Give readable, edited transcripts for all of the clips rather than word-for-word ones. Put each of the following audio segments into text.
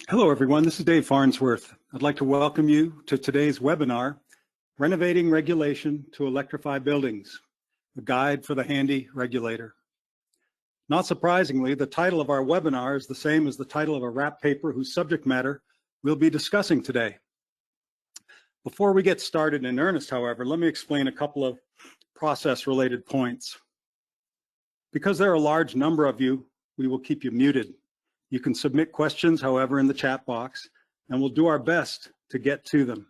Hello, everyone. This is Dave Farnsworth. I'd like to welcome you to today's webinar, Renovating Regulation to Electrify Buildings, a guide for the handy regulator. Not surprisingly, the title of our webinar is the same as the title of a wrap paper whose subject matter we'll be discussing today. Before we get started in earnest, however, let me explain a couple of process-related points. Because there are a large number of you, we will keep you muted. You can submit questions, however, in the chat box, and we'll do our best to get to them.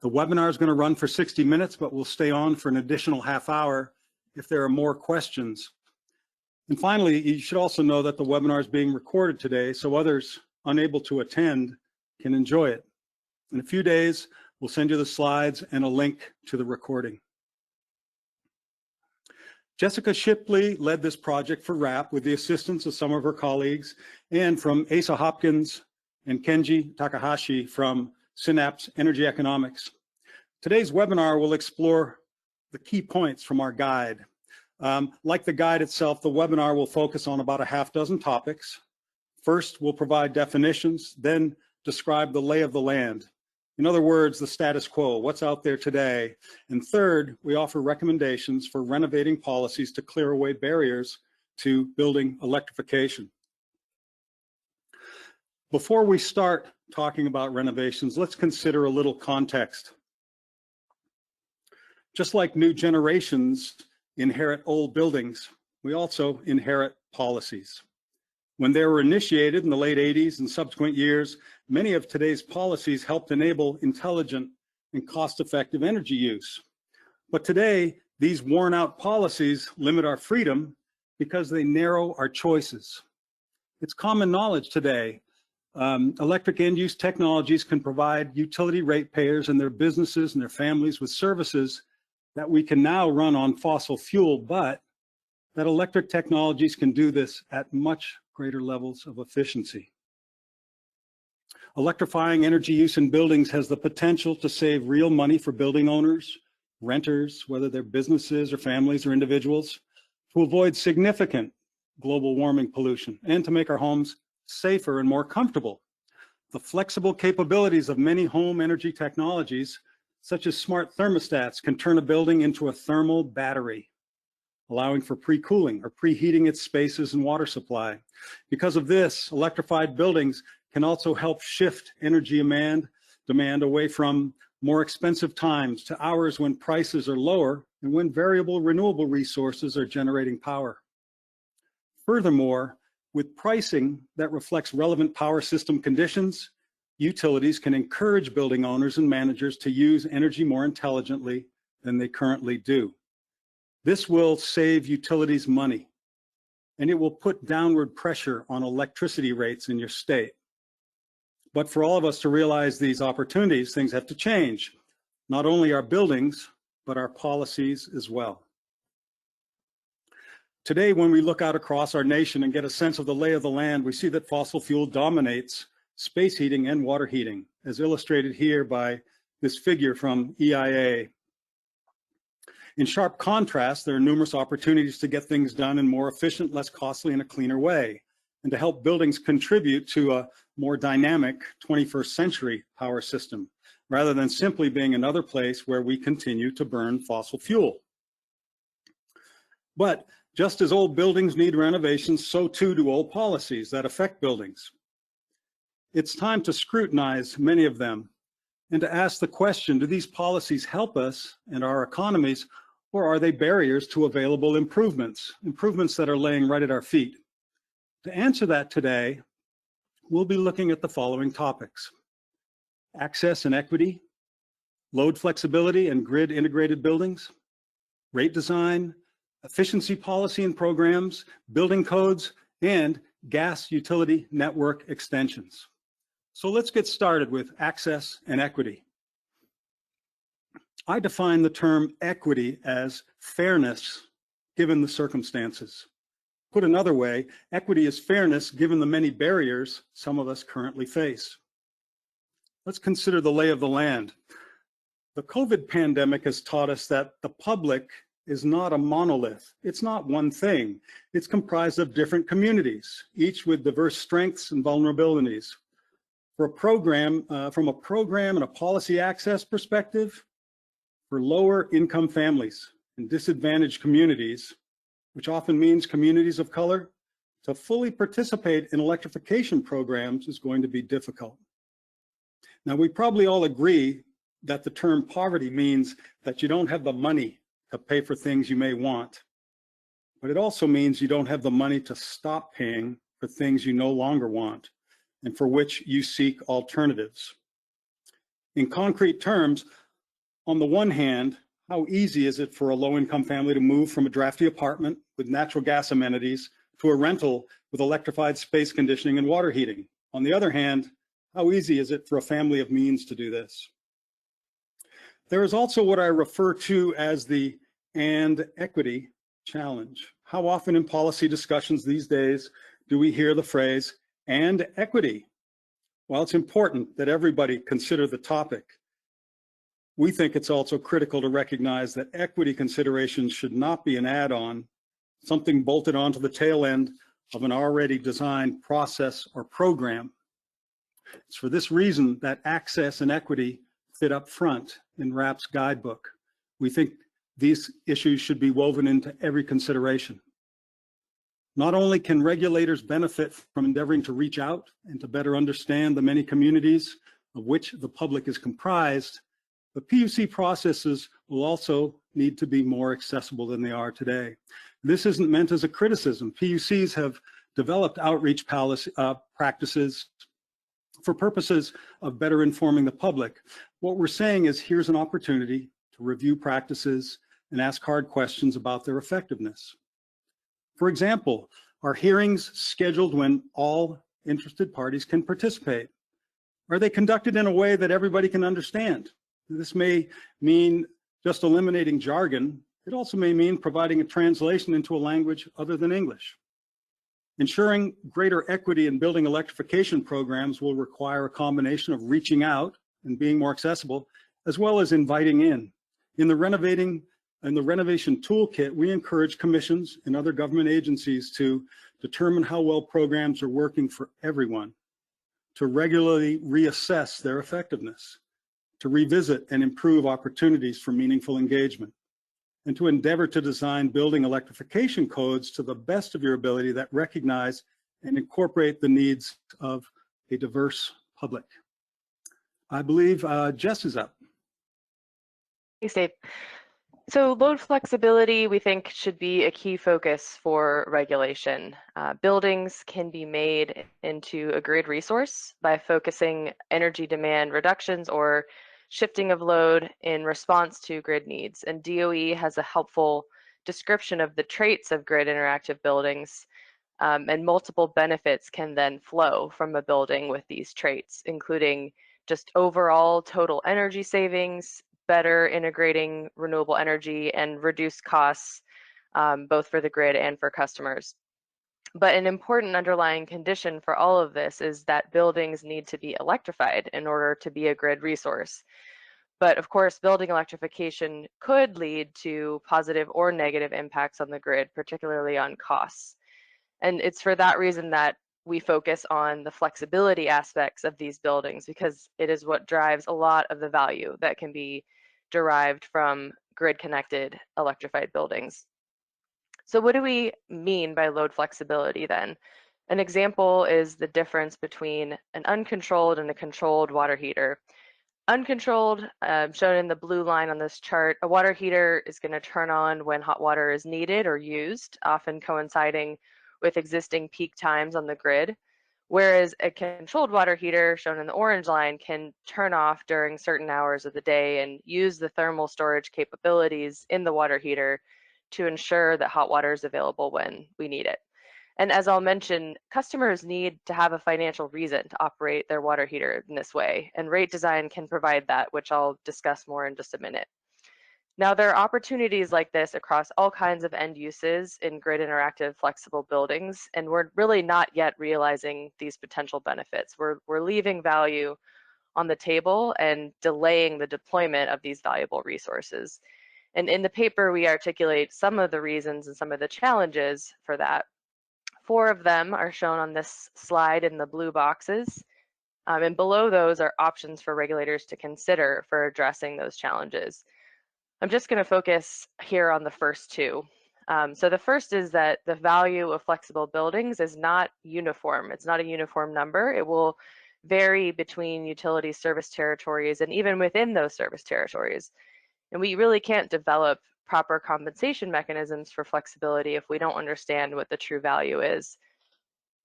The webinar is going to run for 60 minutes, but we'll stay on for an additional half hour if there are more questions. And finally, you should also know that the webinar is being recorded today, so others unable to attend can enjoy it. In a few days, we'll send you the slides and a link to the recording. Jessica Shipley led this project for RAP with the assistance of some of her colleagues and from Asa Hopkins and Kenji Takahashi from Synapse Energy Economics. Today's webinar will explore the key points from our guide. Like the guide itself, the webinar will focus on about a half dozen topics. First, we'll provide definitions, then describe the lay of the land. In other words, the status quo, what's out there today. And third, we offer recommendations for renovating policies to clear away barriers to building electrification. Before we start talking about renovations, let's consider a little context. Just like new generations inherit old buildings, we also inherit policies. When they were initiated in the late 80s and subsequent years, many of today's policies helped enable intelligent and cost-effective energy use. But today, these worn-out policies limit our freedom because they narrow our choices. It's common knowledge today. Electric end-use technologies can provide utility ratepayers and their businesses and their families with services that we can now run on fossil fuel, but that electric technologies can do this at much greater levels of efficiency. Electrifying energy use in buildings has the potential to save real money for building owners, renters, whether they're businesses or families or individuals, to avoid significant global warming pollution and to make our homes safer and more comfortable. The flexible capabilities of many home energy technologies, such as smart thermostats, can turn a building into a thermal battery, allowing for pre-cooling or preheating its spaces and water supply. Because of this, electrified buildings can also help shift energy demand away from more expensive times to hours when prices are lower and when variable renewable resources are generating power. Furthermore, with pricing that reflects relevant power system conditions, utilities can encourage building owners and managers to use energy more intelligently than they currently do. This will save utilities money, and it will put downward pressure on electricity rates in your state. But for all of us to realize these opportunities, things have to change. Not only our buildings, but our policies as well. Today, when we look out across our nation and get a sense of the lay of the land, we see that fossil fuel dominates space heating and water heating, as illustrated here by this figure from EIA. In sharp contrast, there are numerous opportunities to get things done in more efficient, less costly, and a cleaner way, and to help buildings contribute to a more dynamic 21st century power system, rather than simply being another place where we continue to burn fossil fuel. But just as old buildings need renovations, so too do old policies that affect buildings. It's time to scrutinize many of them and to ask the question, do these policies help us and our economies, or are they barriers to available improvements that are laying right at our feet? To answer that today, we'll be looking at the following topics: access and equity, load flexibility and grid integrated buildings, rate design, efficiency policy and programs, building codes, and gas utility network extensions. So let's get started with access and equity. I define the term equity as fairness given the circumstances. Put another way, equity is fairness given the many barriers some of us currently face. Let's consider the lay of the land. The COVID pandemic has taught us that the public is not a monolith. It's not one thing. It's comprised of different communities, each with diverse strengths and vulnerabilities. For a program, from a program and a policy access perspective, for lower income families and disadvantaged communities, which often means communities of color, to fully participate in electrification programs is going to be difficult. Now, we probably all agree that the term poverty means that you don't have the money to pay for things you may want, but it also means you don't have the money to stop paying for things you no longer want and for which you seek alternatives. In concrete terms, on the one hand, how easy is it for a low-income family to move from a drafty apartment with natural gas amenities to a rental with electrified space conditioning and water heating? On the other hand, how easy is it for a family of means to do this? There is also what I refer to as the and equity challenge. How often in policy discussions these days do we hear the phrase and equity? While it's important that everybody consider the topic, we think it's also critical to recognize that equity considerations should not be an add-on, something bolted onto the tail end of an already designed process or program. It's for this reason that access and equity fit up front in RAP's guidebook. We think these issues should be woven into every consideration. Not only can regulators benefit from endeavoring to reach out and to better understand the many communities of which the public is comprised, the PUC processes will also need to be more accessible than they are today. This isn't meant as a criticism. PUCs have developed outreach practices for purposes of better informing the public. What we're saying is here's an opportunity to review practices and ask hard questions about their effectiveness. For example, are hearings scheduled when all interested parties can participate? Are they conducted in a way that everybody can understand? This may mean just eliminating jargon. It also may mean providing a translation into a language other than English. Ensuring greater equity in building electrification programs will require a combination of reaching out and being more accessible, as well as inviting in. In the Renovation Toolkit, we encourage commissions and other government agencies to determine how well programs are working for everyone, to regularly reassess their effectiveness, to revisit and improve opportunities for meaningful engagement, and to endeavor to design building electrification codes to the best of your ability that recognize and incorporate the needs of a diverse public. I believe Jess is up. Thanks, Dave. So load flexibility, we think, should be a key focus for regulation. Buildings can be made into a grid resource by focusing energy demand reductions or shifting of load in response to grid needs. And DOE has a helpful description of the traits of grid interactive buildings, and multiple benefits can then flow from a building with these traits, including just overall total energy savings, better integrating renewable energy, and reduce costs, both for the grid and for customers. But an important underlying condition for all of this is that buildings need to be electrified in order to be a grid resource. But of course, building electrification could lead to positive or negative impacts on the grid, particularly on costs. And it's for that reason that we focus on the flexibility aspects of these buildings, because it is what drives a lot of the value that can be derived from grid-connected electrified buildings. So what do we mean by load flexibility then? An example is the difference between an uncontrolled and a controlled water heater. Uncontrolled, shown in the blue line on this chart, a water heater is going to turn on when hot water is needed or used, often coinciding with existing peak times on the grid, whereas a controlled water heater, shown in the orange line, can turn off during certain hours of the day and use the thermal storage capabilities in the water heater to ensure that hot water is available when we need it. And as I'll mention, customers need to have a financial reason to operate their water heater in this way, and rate design can provide that, which I'll discuss more in just a minute. Now, there are opportunities like this across all kinds of end uses in grid interactive flexible buildings, and we're really not yet realizing these potential benefits. We're leaving value on the table and delaying the deployment of these valuable resources. And in the paper, we articulate some of the reasons and some of the challenges for that. 4 of them are shown on this slide in the blue boxes. And below those are options for regulators to consider for addressing those challenges. I'm just going to focus here on the first 2. So the first is that the value of flexible buildings is not uniform. It's not a uniform number. It will vary between utility service territories and even within those service territories. And we really can't develop proper compensation mechanisms for flexibility if we don't understand what the true value is.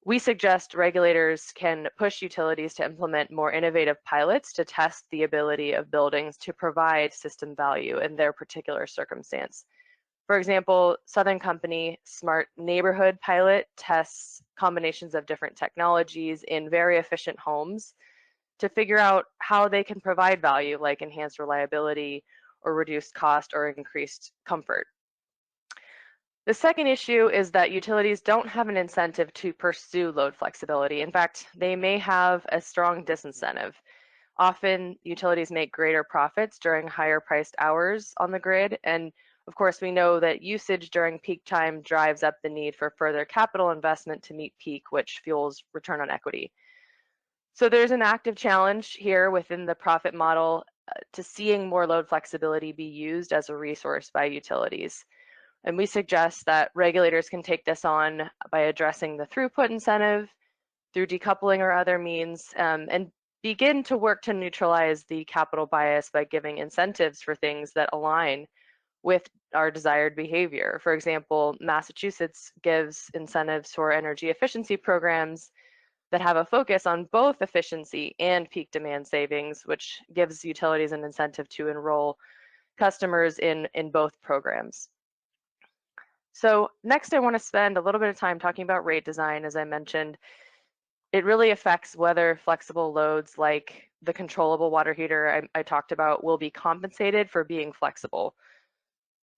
We suggest regulators can push utilities to implement more innovative pilots to test the ability of buildings to provide system value in their particular circumstance. For example, Southern Company Smart Neighborhood Pilot tests combinations of different technologies in very efficient homes to figure out how they can provide value, like enhanced reliability or reduced cost or increased comfort. The second issue is that utilities don't have an incentive to pursue load flexibility. In fact, they may have a strong disincentive. Often, utilities make greater profits during higher priced hours on the grid. And of course, we know that usage during peak time drives up the need for further capital investment to meet peak, which fuels return on equity. So there's an active challenge here within the profit model to seeing more load flexibility be used as a resource by utilities. And we suggest that regulators can take this on by addressing the throughput incentive through decoupling or other means, and begin to work to neutralize the capital bias by giving incentives for things that align with our desired behavior. For example, Massachusetts gives incentives for energy efficiency programs that have a focus on both efficiency and peak demand savings, which gives utilities an incentive to enroll customers in both programs. So next, I want to spend a little bit of time talking about rate design. As I mentioned, it really affects whether flexible loads like the controllable water heater I talked about will be compensated for being flexible.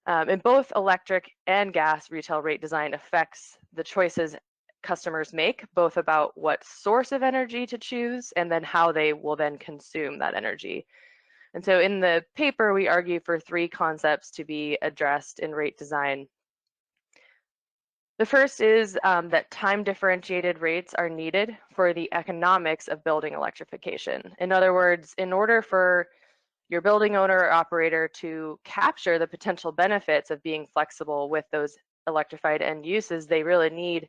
And both electric and gas retail rate design affects the choices customers make, both about what source of energy to choose and then how they will then consume that energy. And so in the paper, we argue for 3 concepts to be addressed in rate design. The first is that time differentiated rates are needed for the economics of building electrification. In other words, in order for your building owner or operator to capture the potential benefits of being flexible with those electrified end uses, they really need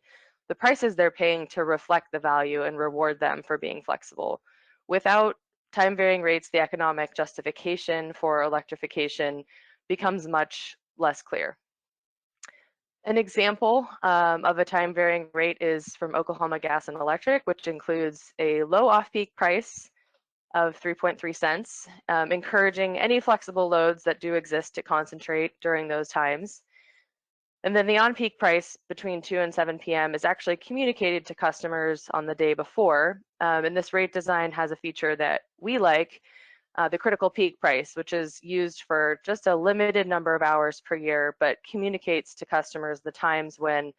the prices they're paying to reflect the value and reward them for being flexible. Without time varying rates, the economic justification for electrification becomes much less clear. An example of a time varying rate is from Oklahoma Gas and Electric, which includes a low off-peak price of 3.3 cents, encouraging any flexible loads that do exist to concentrate during those times. And then the on-peak price between 2 and 7 p.m. is actually communicated to customers on the day before. And this rate design has a feature that we like, the critical peak price, which is used for just a limited number of hours per year, but communicates to customers the times when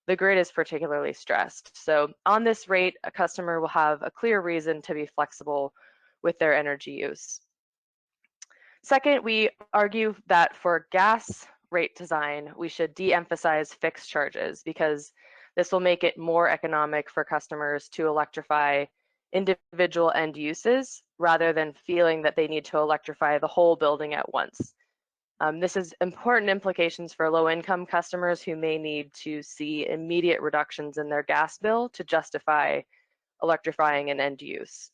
the grid is particularly stressed. So on this rate, a customer will have a clear reason to be flexible with their energy use. Second, we argue that for gas rate design, we should de-emphasize fixed charges because this will make it more economic for customers to electrify individual end uses rather than feeling that they need to electrify the whole building at once. This has important implications for low-income customers who may need to see immediate reductions in their gas bill to justify electrifying an end use.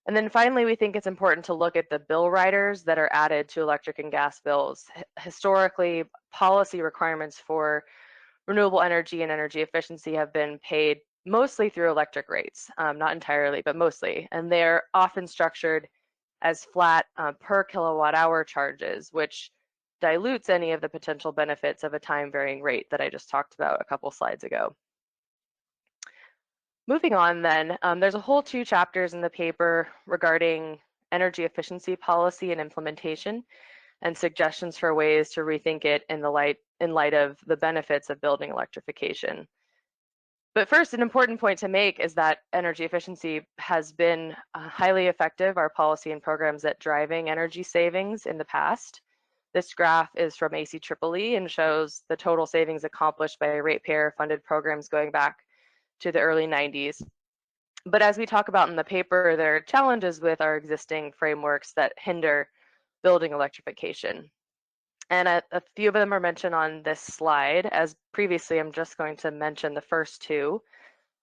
And then finally, we think it's important to look at the bill riders that are added to electric and gas bills. Historically, policy requirements for renewable energy and energy efficiency have been paid mostly through electric rates, not entirely, but mostly. And they're often structured as flat per kilowatt hour charges, which dilutes any of the potential benefits of a time varying rate that I just talked about a couple slides ago. Moving on then, there's a whole 2 chapters in the paper regarding energy efficiency policy and implementation and suggestions for ways to rethink it in light of the benefits of building electrification. But first, an important point to make is that energy efficiency has been highly effective, our policy and programs at driving energy savings in the past. This graph is from Asa Hopkins and shows the total savings accomplished by ratepayer-funded programs going back to the early 90s. But as we talk about in the paper, there are challenges with our existing frameworks that hinder building electrification. And a few of them are mentioned on this slide. As previously, I'm just going to mention the first two,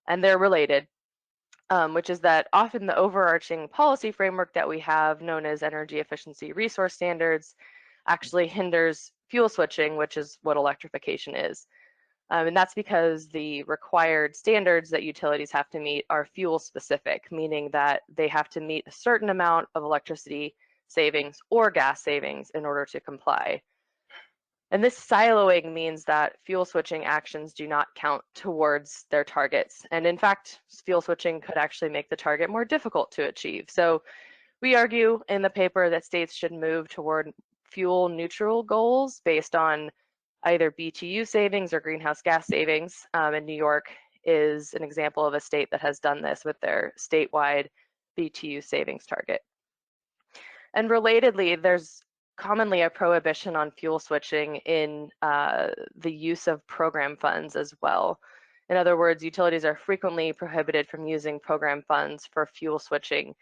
and they're related, which is that often the overarching policy framework that we have, known as energy efficiency resource standards, actually hinders fuel switching, which is what electrification is. And that's because the required standards that utilities have to meet are fuel specific, meaning that they have to meet a certain amount of electricity savings or gas savings in order to comply. And this siloing means that fuel switching actions do not count towards their targets. And in fact, fuel switching could actually make the target more difficult to achieve. So we argue in the paper that states should move toward fuel neutral goals based on either BTU savings or greenhouse gas savings. And New York is an example of a state that has done this with their statewide BTU savings target. And relatedly, there's commonly a prohibition on fuel switching in the use of program funds as well. In other words, utilities are frequently prohibited from using program funds for fuel switching,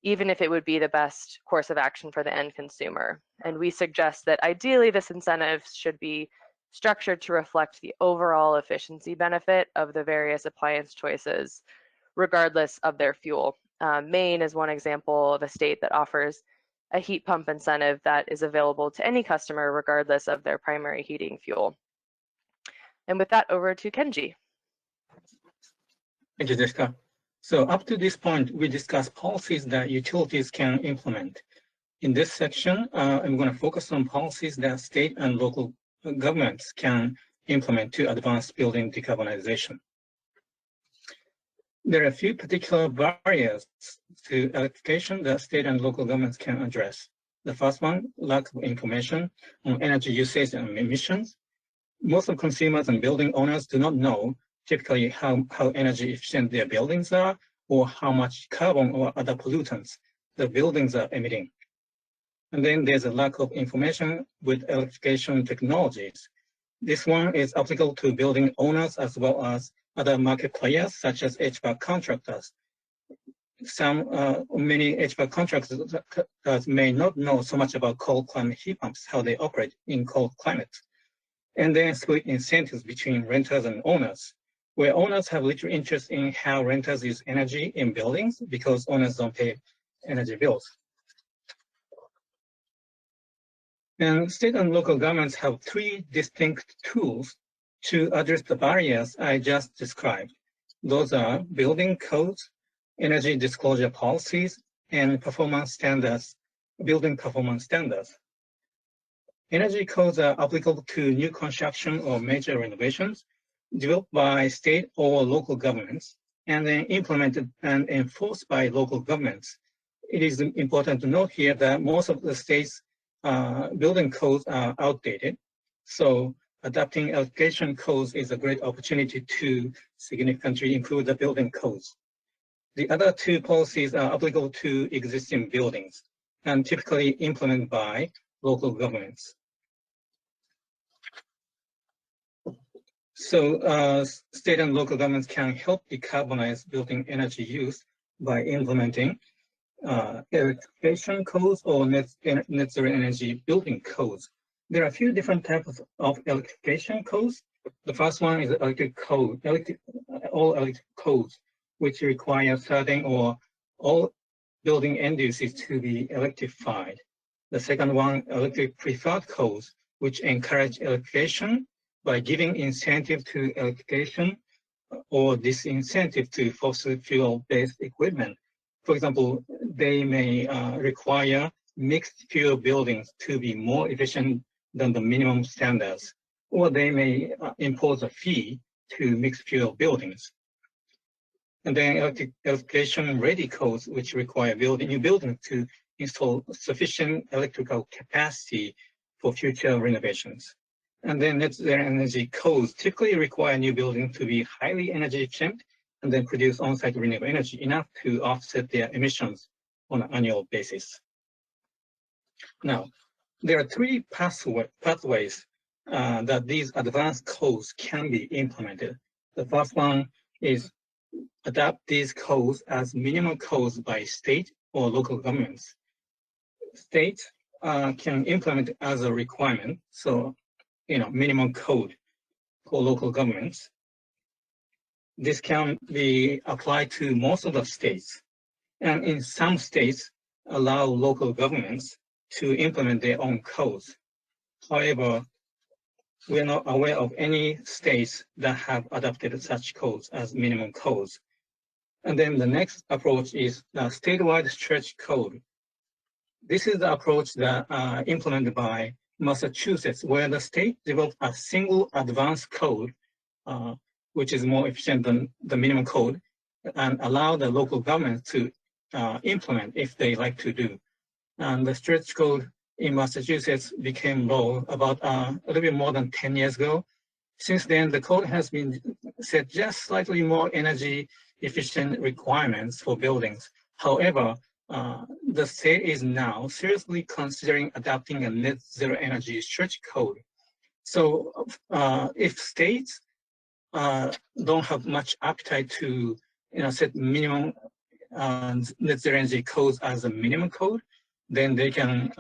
even if it would be the best course of action for the end consumer. And we suggest that ideally this incentive should be structured to reflect the overall efficiency benefit of the various appliance choices, regardless of their fuel. Maine is one example of a state that offers a heat pump incentive that is available to any customer regardless of their primary heating fuel. And with that, over to Kenji. Thank you, Jessica. So up to this point, we discussed policies that utilities can implement. In this section, I'm going to focus on policies that state and local governments can implement to advance building decarbonization. There are a few particular barriers to electrification that state and local governments can address. The first one, lack of information on energy usage and emissions. Most of consumers and building owners do not know typically how energy efficient their buildings are or how much carbon or other pollutants the buildings are emitting. And then there's a lack of information with electrification technologies. This one is applicable to building owners as well as other market players such as HVAC contractors. Many HVAC contractors may not know so much about cold climate heat pumps, how they operate in cold climates. And then split incentives between renters and owners, where owners have little interest in how renters use energy in buildings because owners don't pay energy bills. And state and local governments have three distinct tools to address the barriers I just described. Those are building codes, energy disclosure policies, and performance standards, building performance standards. Energy codes are applicable to new construction or major renovations developed by state or local governments and then implemented and enforced by local governments. It is important to note here that most of the states' building codes are outdated. So adopting electrification codes is a great opportunity to significantly improve the building codes. The other two policies are applicable to existing buildings and typically implemented by local governments. So state and local governments can help decarbonize building energy use by implementing electrification codes or net zero energy building codes. There are a few different types of electrification codes. The first one is all electric codes, which require certain or all building end uses to be electrified. The second one, electric preferred codes, which encourage electrification by giving incentive to electrification or disincentive to fossil fuel-based equipment. For example, they may require mixed fuel buildings to be more efficient than the minimum standards, or they may impose a fee to mixed fuel buildings. And then electrification ready codes, which require new buildings to install sufficient electrical capacity for future renovations. And then net zero energy codes typically require new buildings to be highly energy efficient and then produce on-site renewable energy enough to offset their emissions on an annual basis. Now, there are three pathways that these advanced codes can be implemented. The first one is adopt these codes as minimum codes by state or local governments. States can implement it as a requirement, so minimum code for local governments. This can be applied to most of the states, and in some states allow local governments to implement their own codes. However, we are not aware of any states that have adopted such codes as minimum codes. And then the next approach is the statewide stretch code. This is the approach that implemented by Massachusetts, where the state developed a single advanced code, which is more efficient than the minimum code, and allow the local government to implement if they like to do. And the stretch code in Massachusetts became law about a little bit more than 10 years ago. Since then, the code has been set just slightly more energy efficient requirements for buildings. However, the state is now seriously considering adopting a net zero energy stretch code. So if states don't have much appetite to set minimum net zero energy codes as a minimum code, then they can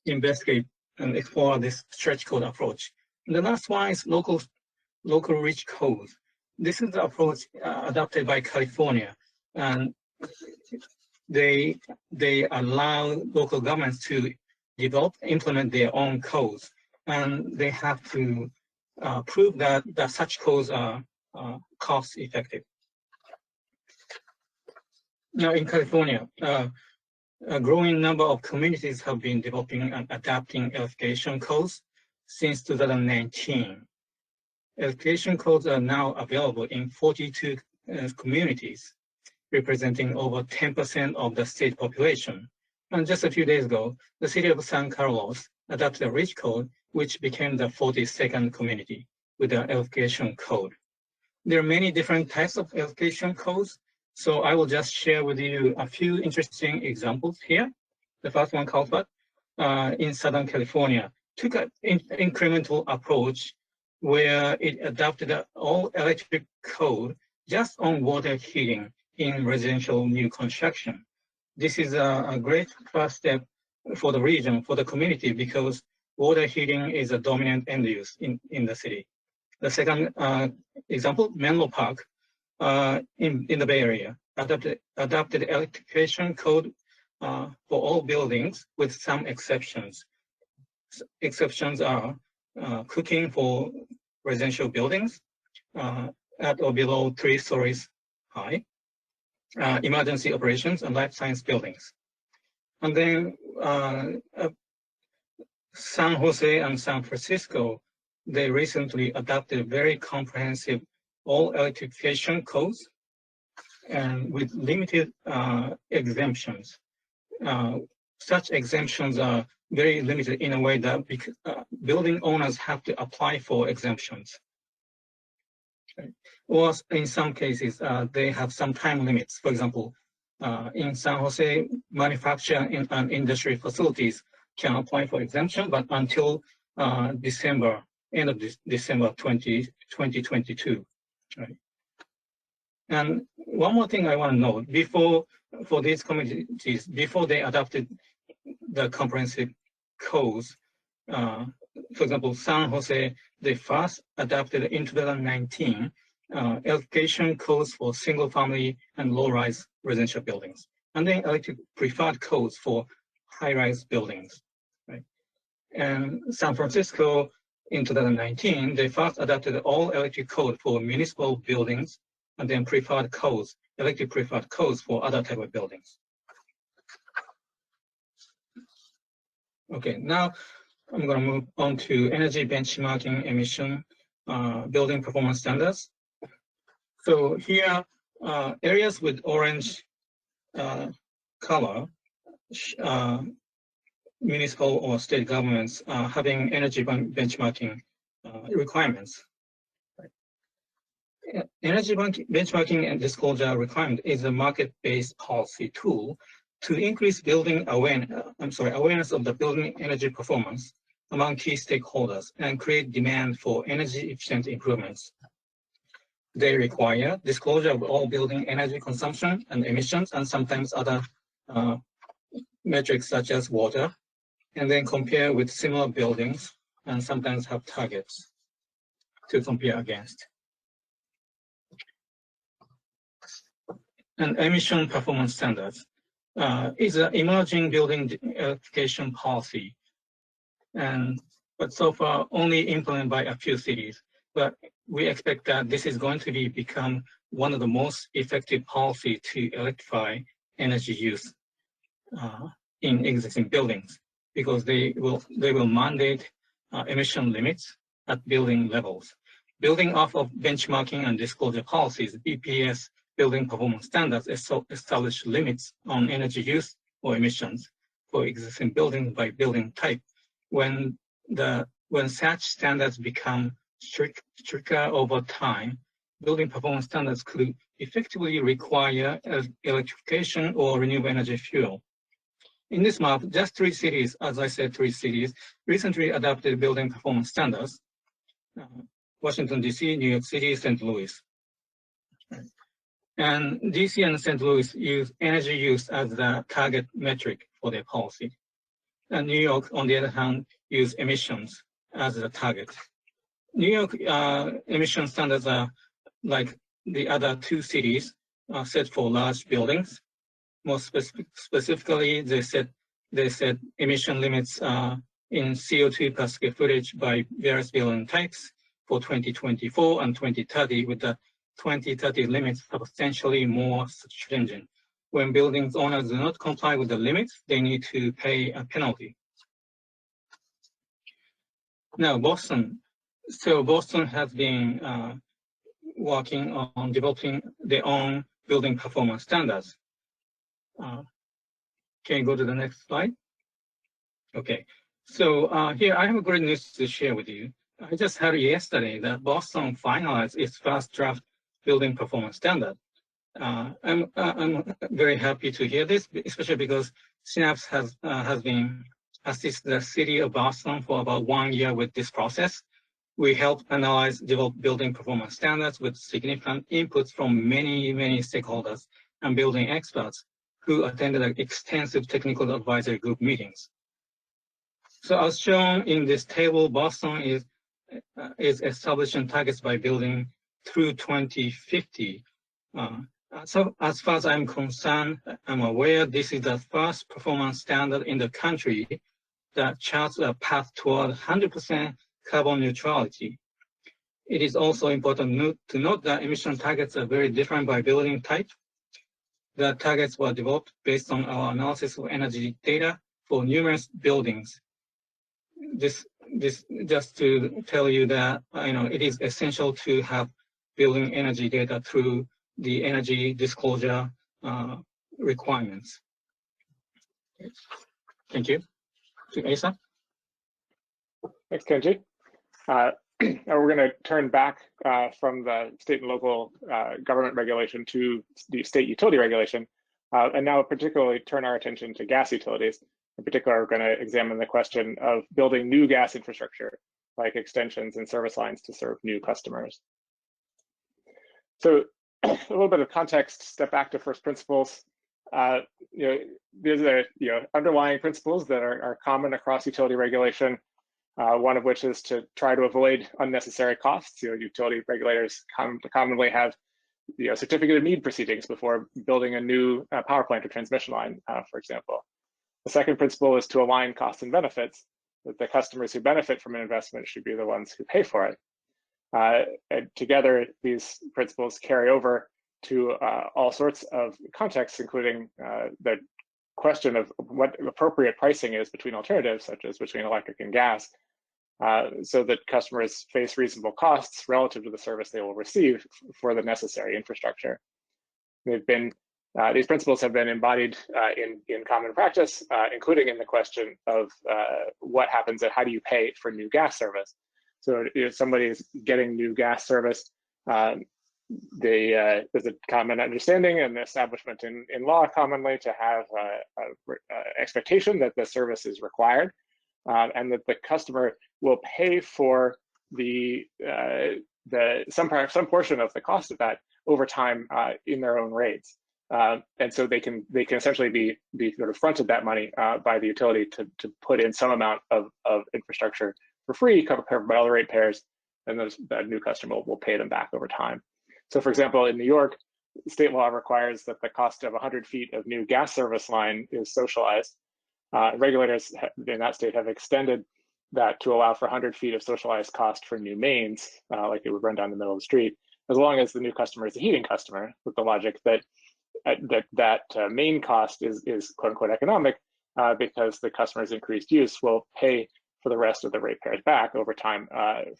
investigate and explore this stretch code approach. And the last one is local reach codes. This is the approach adopted by California, and they allow local governments to develop, implement their own codes, and they have to prove that such codes are cost effective. Now in California, a growing number of communities have been developing and adapting electrification codes since 2019. Electrification codes are now available in 42 communities, representing over 10% of the state population. And just a few days ago, the city of San Carlos adopted a REACH code, which became the 42nd community with the electrification code. There are many different types of electrification codes, so I will just share with you a few interesting examples here. The first one, Calfat, in Southern California, took an incremental approach where it adopted an all-electric code just on water heating in residential new construction. This is a great first step for the region, for the community, because water heating is a dominant end use in the city. The second example, Menlo Park, in the Bay Area, adopted electrification code for all buildings with some exceptions. Exceptions are cooking for residential buildings at or below 3 stories high, emergency operations, and life science buildings. And then San Jose and San Francisco, they recently adopted very comprehensive all electrification codes and with limited exemptions. Such exemptions are very limited in a way that building owners have to apply for exemptions. Okay. Or in some cases, they have some time limits. For example, in San Jose, manufacturing and industry facilities can apply for exemption, but until end of December 2022. Right. And one more thing I want to note, for these communities, before they adopted the comprehensive codes, for example, San Jose, they first adopted in 2019 electrification codes for single family and low-rise residential buildings, and then electric preferred codes for high-rise buildings. Right? And San Francisco, in 2019, they first adopted all electric code for municipal buildings, and then preferred codes, electric preferred codes for other type of buildings. Okay, now I'm going to move on to energy benchmarking emission building performance standards. So here, areas with orange color, municipal or state governments having energy benchmarking requirements. Energy benchmarking and disclosure requirement is a market-based policy tool To increase awareness of the building energy performance among key stakeholders and create demand for energy efficient improvements. They require disclosure of all building energy consumption and emissions, and sometimes other metrics such as water, and then compare with similar buildings, and sometimes have targets to compare against. And emission performance standards is an emerging building electrification policy, but so far only implemented by a few cities. But we expect that this is going to become one of the most effective policy to electrify energy use in existing buildings, because they will mandate emission limits at building levels. Building off of benchmarking and disclosure policies, BPS building performance standards establish limits on energy use or emissions for existing buildings by building type. When such standards become stricter over time, building performance standards could effectively require electrification or renewable energy fuel. In this map, just 3 cities, as I said, 3 cities recently adopted building performance standards: Washington, D.C., New York City, St. Louis. And DC and St. Louis use energy use as the target metric for their policy. And New York, on the other hand, use emissions as the target. New York emission standards are like the other 2 cities set for large buildings. More specifically, they set emission limits in CO2 per square footage by various building types for 2024 and 2030, with the 2030 limits substantially more stringent. When buildings owners do not comply with the limits, they need to pay a penalty. Now, Boston. So Boston has been working on developing their own building performance standards. Can you go to the next slide? Okay. So here I have great news to share with you. I just heard yesterday that Boston finalized its first draft building performance standard. I'm very happy to hear this, especially because Synapse has been assisting the city of Boston for about 1 year with this process. We helped analyze, develop building performance standards with significant inputs from many stakeholders and building experts who attended extensive technical advisory group meetings. So as shown in this table, Boston is establishing targets by building through 2050. So as far as I'm concerned, I'm aware this is the first performance standard in the country that charts a path toward 100% carbon neutrality. It is also important to note that emission targets are very different by building type. The targets were developed based on our analysis of energy data for numerous buildings. This just to tell you that it is essential to have building energy data through the energy disclosure requirements. Thank you. To Asa. Thanks, Kenji. We're going to turn back from the state and local government regulation to the state utility regulation, and now particularly turn our attention to gas utilities. In particular, we're going to examine the question of building new gas infrastructure, like extensions and service lines to serve new customers. So a little bit of context, step back to first principles. There's underlying principles that are common across utility regulation. One of which is to try to avoid unnecessary costs. Utility regulators commonly have certificate of need proceedings before building a new power plant or transmission line, for example. The second principle is to align costs and benefits, that the customers who benefit from an investment should be the ones who pay for it. And together, these principles carry over to all sorts of contexts, including the question of what appropriate pricing is between alternatives, such as between electric and gas, so that customers face reasonable costs relative to the service they will receive for the necessary infrastructure. These principles have been embodied in common practice, including in the question of what happens and how do you pay for new gas service. So if somebody is getting new gas service, there's a common understanding and establishment in law commonly to have expectation that the service is required, and that the customer will pay for some portion of the cost of that over time in their own rates. And so they can essentially be sort of fronted that money by the utility to put in some amount of infrastructure for free, covered by all the ratepayers, and that new customer will pay them back over time. So for example, in New York, state law requires that the cost of 100 feet of new gas service line is socialized. Regulators in that state have extended that to allow for 100 feet of socialized cost for new mains, like it would run down the middle of the street, as long as the new customer is a heating customer, with the logic that main cost is quote unquote economic, because the customer's increased use will pay for the rest of the ratepayers back over time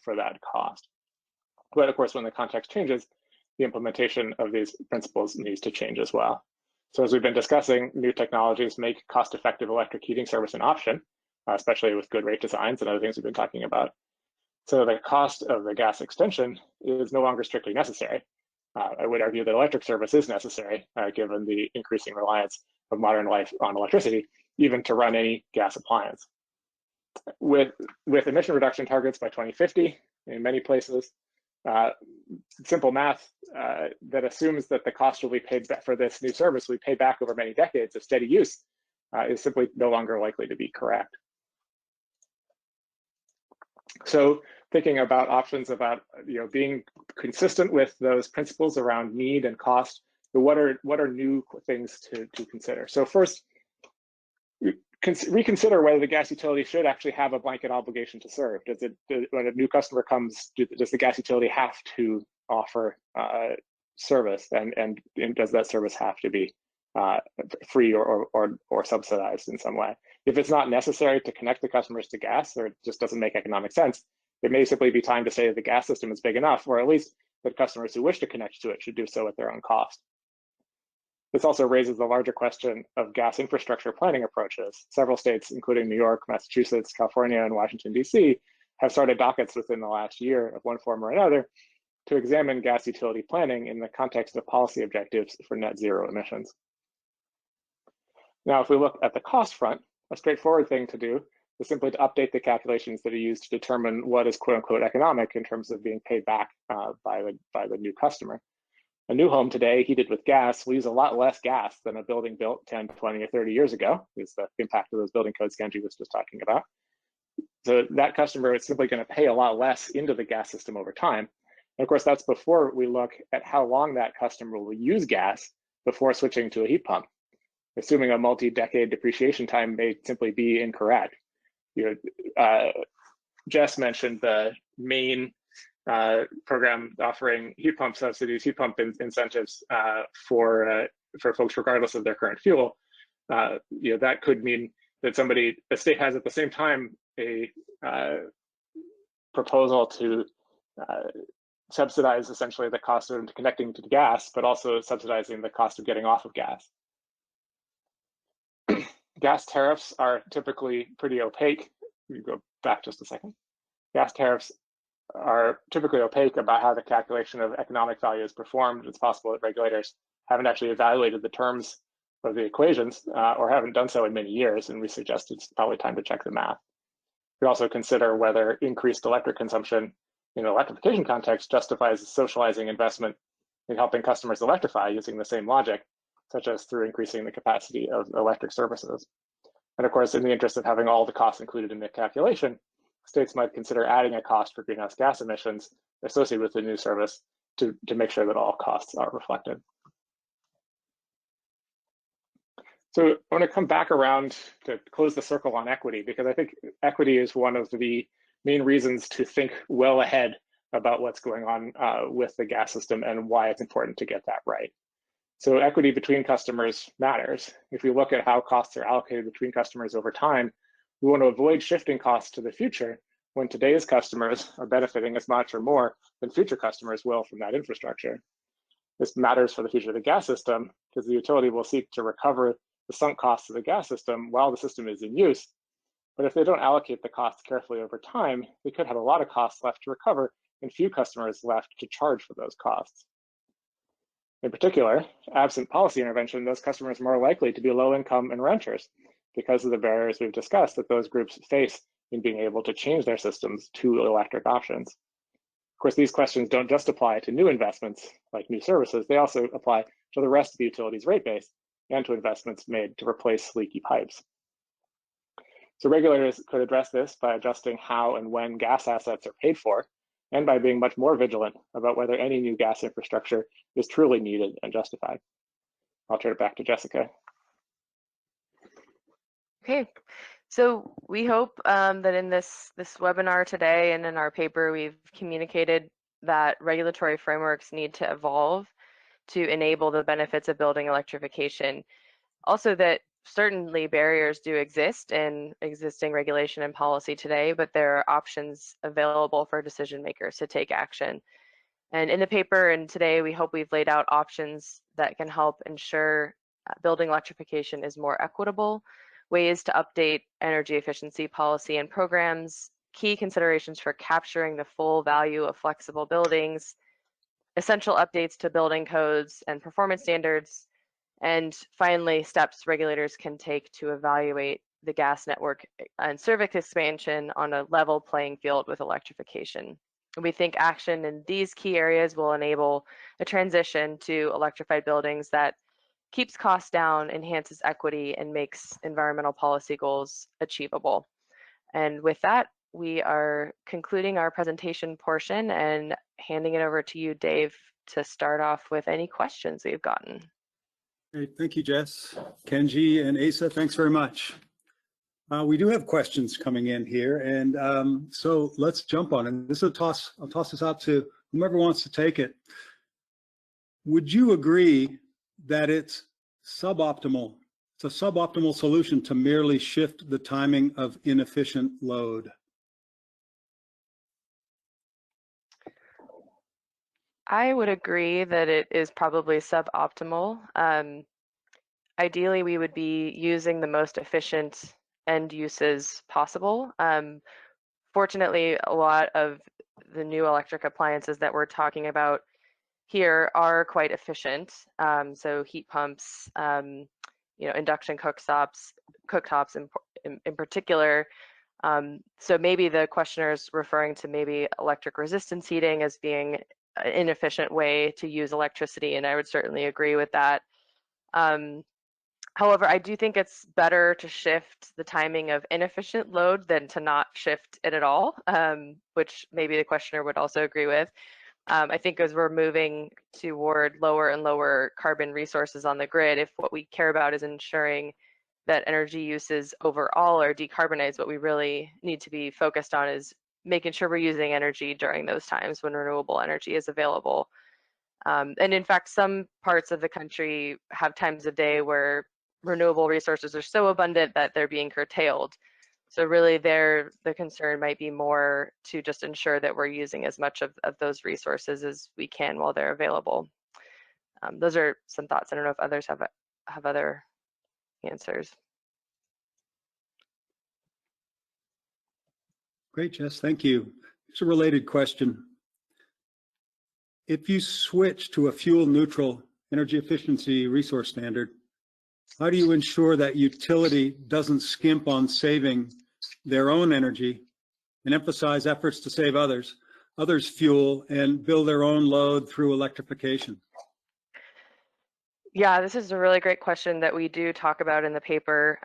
for that cost. But of course, when the context changes, the implementation of these principles needs to change as well. So as we've been discussing, new technologies make cost-effective electric heating service an option, especially with good rate designs and other things we've been talking about. So the cost of the gas extension is no longer strictly necessary. I would argue that electric service is necessary, given the increasing reliance of modern life on electricity, even to run any gas appliance. With emission reduction targets by 2050 in many places, simple math that assumes that the cost will be paid back for this new service will be paid back over many decades of steady use is simply no longer likely to be correct. So thinking about options about being consistent with those principles around need and cost, what are new things to consider? So first, reconsider whether the gas utility should actually have a blanket obligation to serve. When a new customer comes, does the gas utility have to offer service, and does that service have to be free or subsidized in some way? If it's not necessary to connect the customers to gas, or it just doesn't make economic sense, it may simply be time to say that the gas system is big enough, or at least that customers who wish to connect to it should do so at their own cost. This also raises the larger question of gas infrastructure planning approaches. Several states, including New York, Massachusetts, California, and Washington, D.C., have started dockets within the last year of one form or another to examine gas utility planning in the context of policy objectives for net zero emissions. Now, if we look at the cost front, a straightforward thing to do is simply to update the calculations that are used to determine what is quote unquote economic in terms of being paid back by the new customer. A new home today heated with gas will use a lot less gas than a building built 10, 20, or 30 years ago, is the impact of those building codes Kenji was just talking about. So that customer is simply going to pay a lot less into the gas system over time. And of course, that's before we look at how long that customer will use gas before switching to a heat pump. Assuming a multi-decade depreciation time may simply be incorrect. Jess mentioned the main program offering heat pump subsidies, heat pump incentives for folks regardless of their current fuel. That could mean that the state has at the same time a proposal to subsidize essentially the cost of connecting to the gas, but also subsidizing the cost of getting off of gas. Gas tariffs are typically pretty opaque. You go back just a second. Gas tariffs are typically opaque about how the calculation of economic value is performed. It's possible that regulators haven't actually evaluated the terms of the equations or haven't done so in many years, and we suggest it's probably time to check the math. We also consider whether increased electric consumption in an electrification context justifies socializing investment in helping customers electrify using the same logic, such as through increasing the capacity of electric services. And of course, in the interest of having all the costs included in the calculation, states might consider adding a cost for greenhouse gas emissions associated with the new service to make sure that all costs are reflected. So I want to come back around to close the circle on equity, because I think equity is one of the main reasons to think well ahead about what's going on with the gas system and why it's important to get that right. So equity between customers matters. If we look at how costs are allocated between customers over time, we want to avoid shifting costs to the future when today's customers are benefiting as much or more than future customers will from that infrastructure. This matters for the future of the gas system because the utility will seek to recover the sunk costs of the gas system while the system is in use. But if they don't allocate the costs carefully over time, they could have a lot of costs left to recover and few customers left to charge for those costs. In particular, absent policy intervention, those customers are more likely to be low income and renters because of the barriers we've discussed that those groups face in being able to change their systems to electric options. Of course, these questions don't just apply to new investments like new services, they also apply to the rest of the utility's rate base and to investments made to replace leaky pipes. So regulators could address this by adjusting how and when gas assets are paid for, and by being much more vigilant about whether any new gas infrastructure is truly needed and justified. I'll turn it back to Jessica. Okay, so we hope that in this webinar today and in our paper, we've communicated that regulatory frameworks need to evolve to enable the benefits of building electrification. Also that certainly barriers do exist in existing regulation and policy today, but there are options available for decision makers to take action. And in the paper and today, we hope we've laid out options that can help ensure building electrification is more equitable, ways to update energy efficiency policy and programs, key considerations for capturing the full value of flexible buildings, essential updates to building codes and performance standards, and finally, steps regulators can take to evaluate the gas network and service expansion on a level playing field with electrification. We think action in these key areas will enable a transition to electrified buildings that keeps costs down, enhances equity, and makes environmental policy goals achievable. And with that, we are concluding our presentation portion and handing it over to you, Dave, to start off with any questions we've gotten. Great, thank you, Jess. Kenji and Asa, thanks very much. We do have questions coming in here, and so let's jump on it. This is I'll toss this out to whomever wants to take it. Would you agree that it's suboptimal? It's a suboptimal solution to merely shift the timing of inefficient load. I would agree that it is probably suboptimal. Ideally, we would be using the most efficient end uses possible. Fortunately, a lot of the new electric appliances that we're talking about here are quite efficient. So heat pumps, induction cooktops in particular. So maybe the questioner is referring to maybe electric resistance heating as being an inefficient way to use electricity, and I would certainly agree with that. However, I do think it's better to shift the timing of inefficient load than to not shift it at all, which maybe the questioner would also agree with. I think as we're moving toward lower and lower carbon resources on the grid, if what we care about is ensuring that energy uses overall are decarbonized, what we really need to be focused on is making sure we're using energy during those times when renewable energy is available. And in fact, some parts of the country have times of day where renewable resources are so abundant that they're being curtailed. So really the concern might be more to just ensure that we're using as much of those resources as we can while they're available. Those are some thoughts. I don't know if others have other answers. Great, Jess, thank you. Here's a related question. If you switch to a fuel neutral energy efficiency resource standard, how do you ensure that utility doesn't skimp on saving their own energy and emphasize efforts to save others fuel and build their own load through electrification? Yeah, this is a really great question that we do talk about in the paper.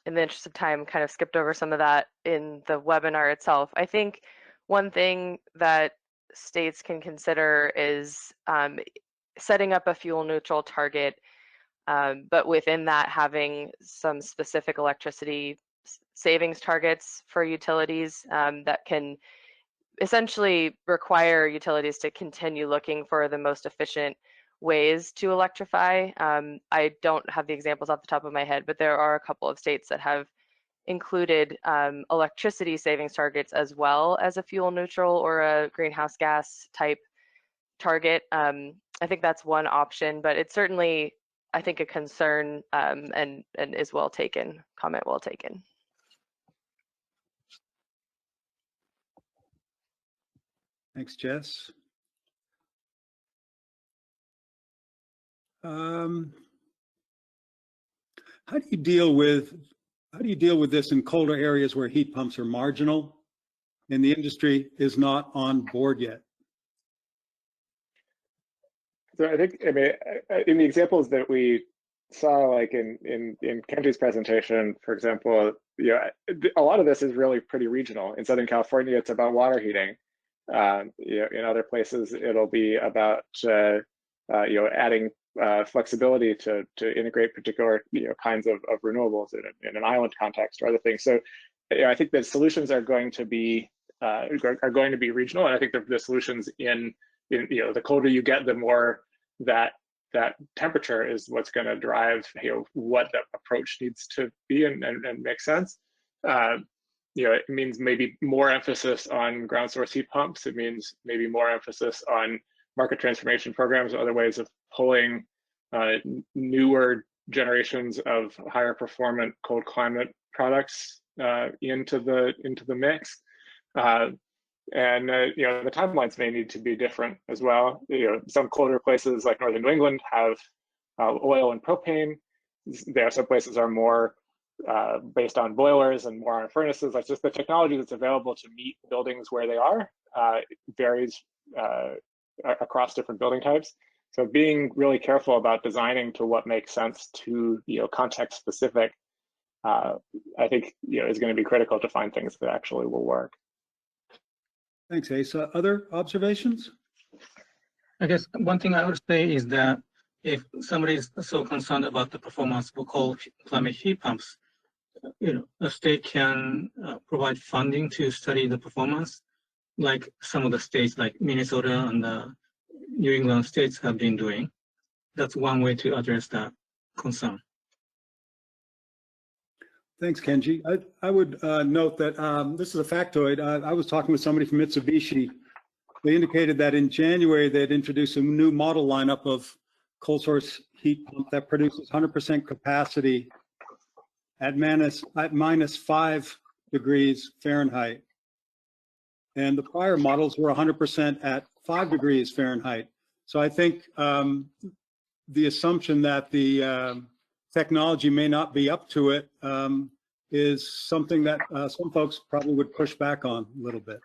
In the interest of time, kind of skipped over some of that in the webinar itself. I think one thing that states can consider is setting up a fuel neutral target, but within that having some specific electricity savings targets for utilities that can essentially require utilities to continue looking for the most efficient ways to electrify. I don't have the examples off the top of my head, but there are a couple of states that have included electricity savings targets as well as a fuel neutral or a greenhouse gas type target. I think that's one option, but it's certainly, I think, a concern and is well taken, comment well taken. Thanks, Jess. How do you deal with this in colder areas where heat pumps are marginal and the industry is not on board yet? So I think, I mean, in the examples that we saw, like in Kenji's presentation, for example, you know, a lot of this is really pretty regional. In Southern California, it's about water heating. You know, in other places, it'll be about you know, adding flexibility to integrate particular, you know, kinds of renewables in an island context or other things. So, you know, I think the solutions are going to be regional, and I think the solutions in you know, the colder you get, the more that temperature is what's going to drive, you know, what the approach needs to be and make sense. You know, it means maybe more emphasis on ground source heat pumps. It means maybe more emphasis on market transformation programs, other ways of pulling newer generations of higher performant cold climate products into the mix. And you know, the timelines may need to be different as well. You know, some colder places like northern New England have oil and propane. There are some places are more based on boilers and more on furnaces. Like, just the technology that's available to meet buildings where they are varies across different building types. So being really careful about designing to what makes sense to, you know, context specific, I think, you know, is going to be critical to find things that actually will work. Thanks, Asa. Other observations? I guess one thing I would say is that if somebody is so concerned about the performance of cold climate heat pumps, you know, the state can provide funding to study the performance, like some of the states like Minnesota and the New England states have been doing. That's one way to address that concern. Thanks, Kenji. I would note that this is a factoid. I was talking with somebody from Mitsubishi. They indicated that in January, they'd introduced a new model lineup of cold source heat pump that produces 100% capacity at minus 5 degrees Fahrenheit. And the prior models were 100% at 5 degrees Fahrenheit. So I think the assumption that the technology may not be up to it is something that some folks probably would push back on a little bit.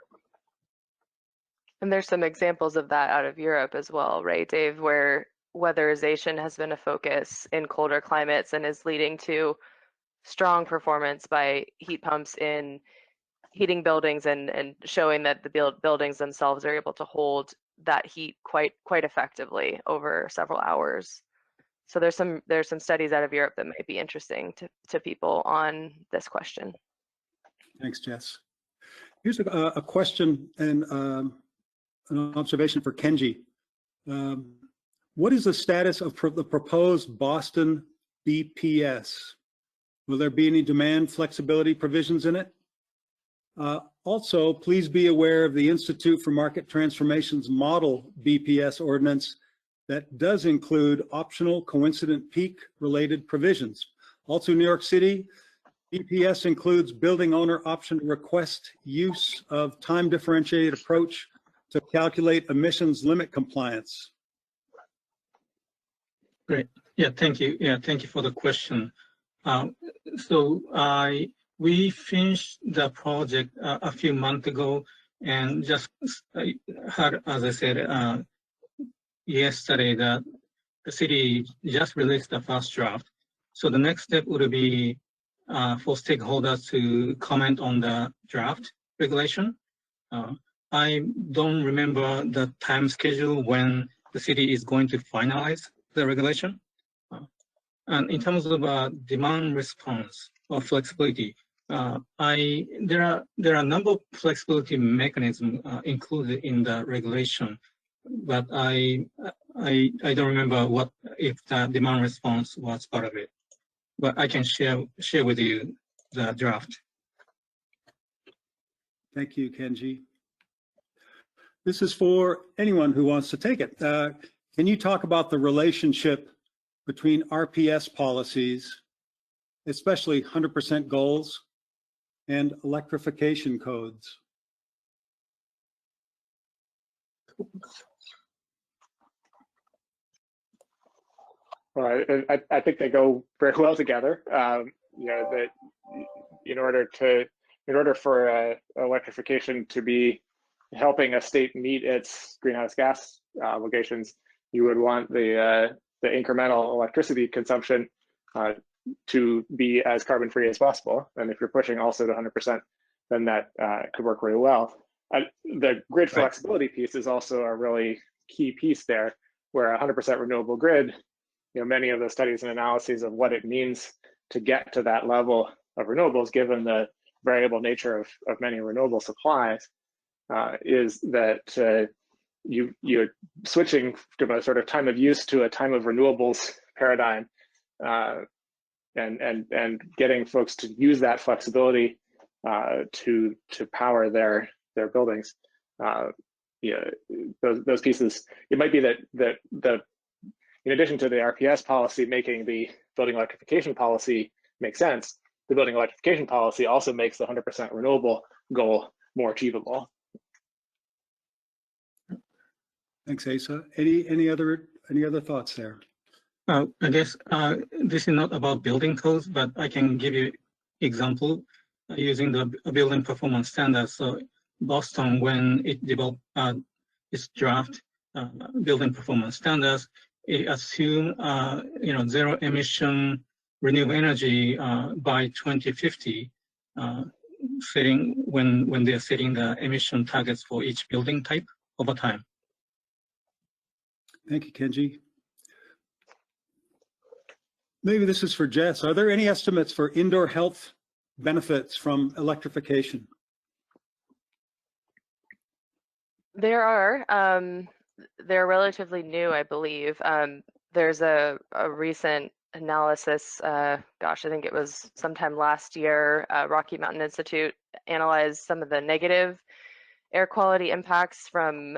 And there's some examples of that out of Europe as well, right, Dave, where weatherization has been a focus in colder climates and is leading to strong performance by heat pumps in heating buildings and showing that the buildings themselves are able to hold that heat quite effectively over several hours. So there's some studies out of Europe that might be interesting to people on this question. Thanks, Jess. Here's a question and an observation for Kenji. What is the status of the proposed Boston BPS? Will there be any demand flexibility provisions in it? Also, please be aware of the Institute for Market Transformation's model BPS ordinance that does include optional coincident peak related provisions. Also, New York City, BPS includes building owner option to request use of time differentiated approach to calculate emissions limit compliance. Great. Yeah, thank you. Yeah, thank you for the question. We finished the project a few months ago, and just had, as I said yesterday, that the city just released the first draft. So the next step would be for stakeholders to comment on the draft regulation. I don't remember the time schedule when the city is going to finalize the regulation. And in terms of demand response or flexibility, there are a number of flexibility mechanisms included in the regulation, but I don't remember what if the demand response was part of it. But I can share with you the draft. Thank you, Kenji. This is for anyone who wants to take it. Can you talk about the relationship between RPS policies, especially 100% goals, and electrification codes? Well, I think they go very well together. You know, that in order for electrification to be helping a state meet its greenhouse gas obligations, you would want the incremental electricity consumption to be as carbon free as possible. And if you're pushing also to 100%, then that could work really well. The grid flexibility piece is also a really key piece there, where 100% renewable grid, you know, many of the studies and analyses of what it means to get to that level of renewables, given the variable nature of many renewable supplies, is that you're switching from a sort of time of use to a time of renewables paradigm, and getting folks to use that flexibility to power their buildings. Yeah, those pieces. It might be that in addition to the RPS policy making the building electrification policy make sense, the building electrification policy also makes the 100% renewable goal more achievable. Thanks, Asa. Any other thoughts there? I guess this is not about building codes, but I can give you example using the building performance standards. So Boston, when it developed its draft building performance standards, it assumed zero emission renewable energy by 2050, setting when they're setting the emission targets for each building type over time. Thank you, Kenji. Maybe this is for Jess. Are there any estimates for indoor health benefits from electrification? There are. They're relatively new, I believe. There's a recent analysis, gosh, I think it was sometime last year, Rocky Mountain Institute analyzed some of the negative air quality impacts from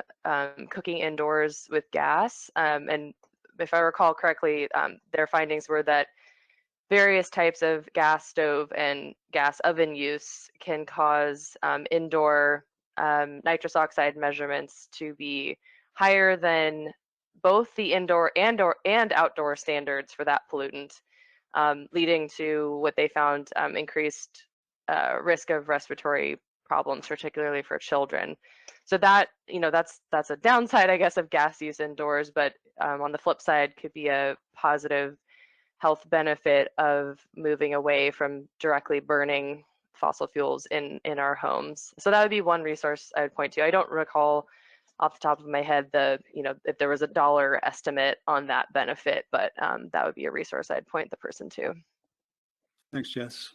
cooking indoors with gas. And if I recall correctly, their findings were that various types of gas stove and gas oven use can cause indoor nitrous oxide measurements to be higher than both the indoor and outdoor standards for that pollutant, leading to what they found increased risk of respiratory problems, particularly for children. So that, that's a downside, I guess, of gas use indoors, but on the flip side could be a positive health benefit of moving away from directly burning fossil fuels in our homes. So that would be one resource I would point to. I don't recall off the top of my head if there was a dollar estimate on that benefit, but that would be a resource I'd point the person to. Thanks, Jess.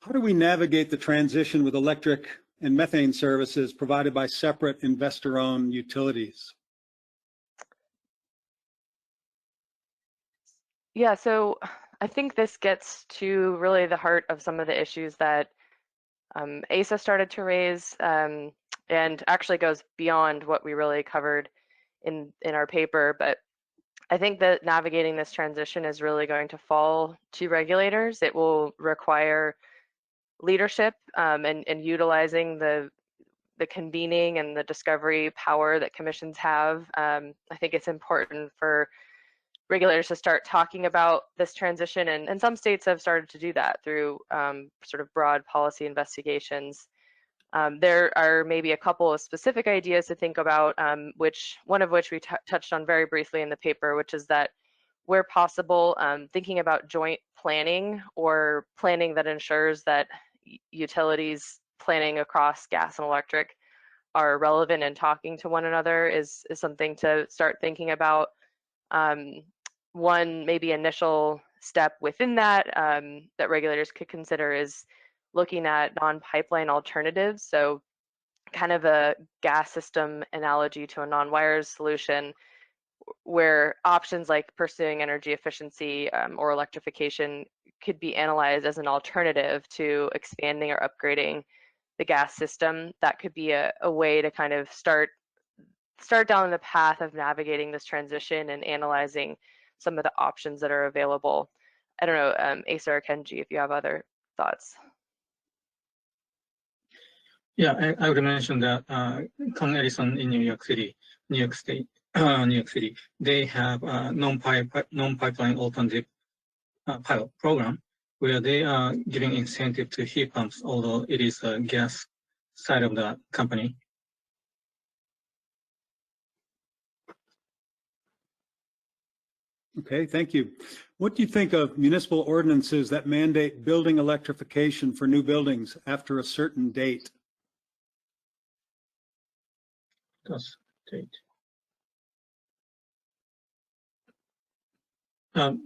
How do we navigate the transition with electric and methane services provided by separate investor-owned utilities? Yeah, so I think this gets to really the heart of some of the issues that Asa started to raise, and actually goes beyond what we really covered in our paper. But I think that navigating this transition is really going to fall to regulators. It will require leadership and utilizing the convening and the discovery power that commissions have. I think it's important for regulators to start talking about this transition, and some states have started to do that through sort of broad policy investigations. There are maybe a couple of specific ideas to think about, one of which we touched on very briefly in the paper, which is that where possible, thinking about joint planning or planning that ensures that utilities planning across gas and electric are relevant and talking to one another is something to start thinking about. One maybe initial step within that that regulators could consider is looking at non-pipeline alternatives. So kind of a gas system analogy to a non-wires solution, where options like pursuing energy efficiency or electrification could be analyzed as an alternative to expanding or upgrading the gas system. That could be a way to kind of start down the path of navigating this transition and analyzing some of the options that are available. I don't know, Asa or Kenji, if you have other thoughts. Yeah, I would mention that Con Edison in New York State New York City, they have a non-pipeline alternative pilot program where they are giving incentive to heat pumps, although it is a gas side of the company. Okay, thank you. What do you think of municipal ordinances that mandate building electrification for new buildings after a certain date? That's date. So,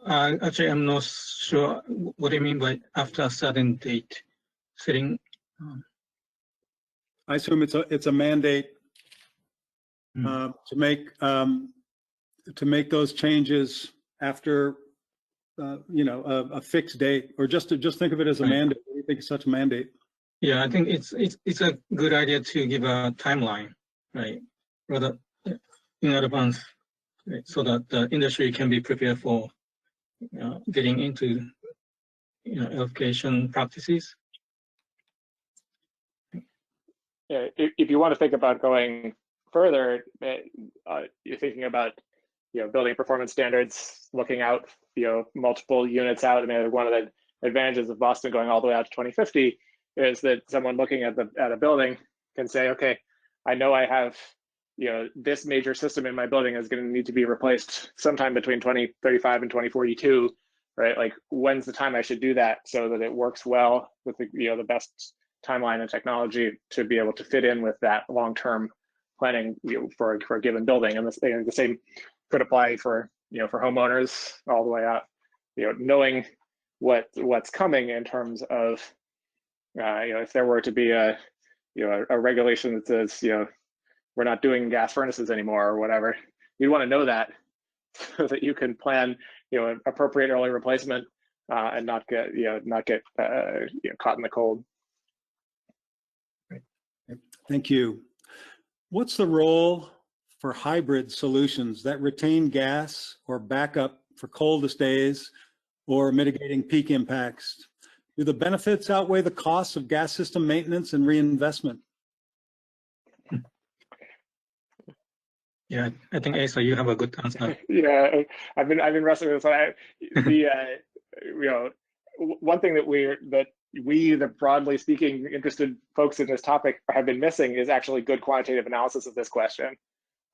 actually, I'm not sure what do you mean by after a certain date setting. I assume it's a mandate to make those changes after a fixed date, or just think of it as a mandate. What do you think of such a mandate? Yeah, I think it's a good idea to give a timeline, right? Rather in advance, right? So that the industry can be prepared for getting into electrification practices. Yeah, if you want to think about going further, you're thinking about building performance standards, looking out multiple units out. I mean, one of the advantages of Boston going all the way out to 2050 is that someone looking at a building can say, okay, I know I have this major system in my building is going to need to be replaced sometime between 2035 and 2042, right? Like, when's the time I should do that so that it works well with the best timeline and technology to be able to fit in with that long-term planning for a given building. And the same could apply for for homeowners all the way out. Knowing what's coming in terms of if there were to be a regulation that says we're not doing gas furnaces anymore or whatever, you want to know that so that you can plan appropriate early replacement and not get caught in the cold. Thank you. What's the role for hybrid solutions that retain gas or backup for coldest days or mitigating peak impacts? Do the benefits outweigh the costs of gas system maintenance and reinvestment? Yeah, I think Asa, you have a good answer. Yeah, I've been wrestling with this. One thing that we, the broadly speaking interested folks in this topic, have been missing is actually good quantitative analysis of this question.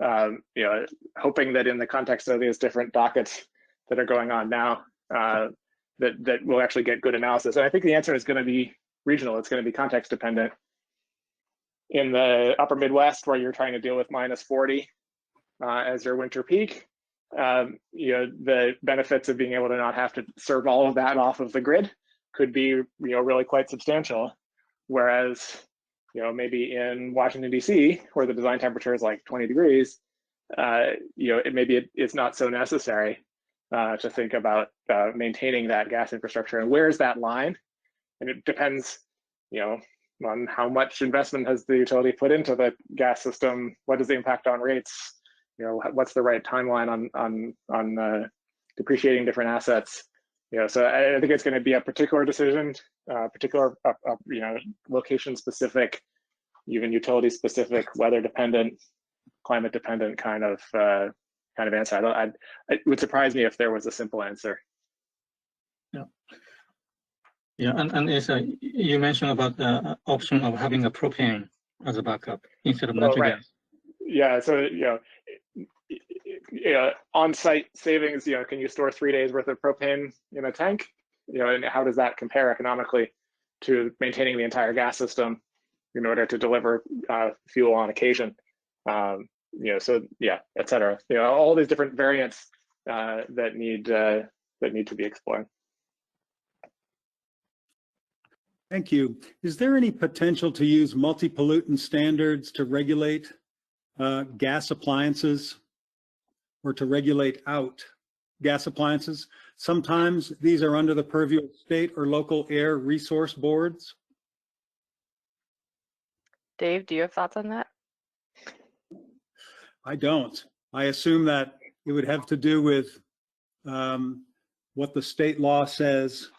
Hoping that in the context of these different dockets that are going on now, that we'll actually get good analysis. And I think the answer is going to be regional. It's going to be context dependent. In the upper Midwest, where you're trying to deal with -40 as your winter peak, the benefits of being able to not have to serve all of that off of the grid could be really quite substantial. Whereas maybe in Washington D.C., where the design temperature is like 20 degrees, it's not so necessary to think about maintaining that gas infrastructure. And where's that line? And it depends on how much investment has the utility put into the gas system. What is the impact on rates? What's the right timeline on depreciating different assets? So I think it's going to be a particular decision, particular location specific, even utility specific, weather dependent, climate dependent kind of answer. It would surprise me if there was a simple answer. Yeah, and Asa, you mentioned about the option of having a propane as a backup instead of natural gas. Yeah, so on-site savings. Can you store 3 days worth of propane in a tank? And how does that compare economically to maintaining the entire gas system in order to deliver fuel on occasion? So yeah, et cetera. All these different variants that need to be explored. Thank you. Is there any potential to use multi-pollutant standards to regulate gas appliances or to regulate out gas appliances? Sometimes these are under the purview of state or local air resource boards. Dave, do you have thoughts on that? I don't. I assume that it would have to do with what the state law says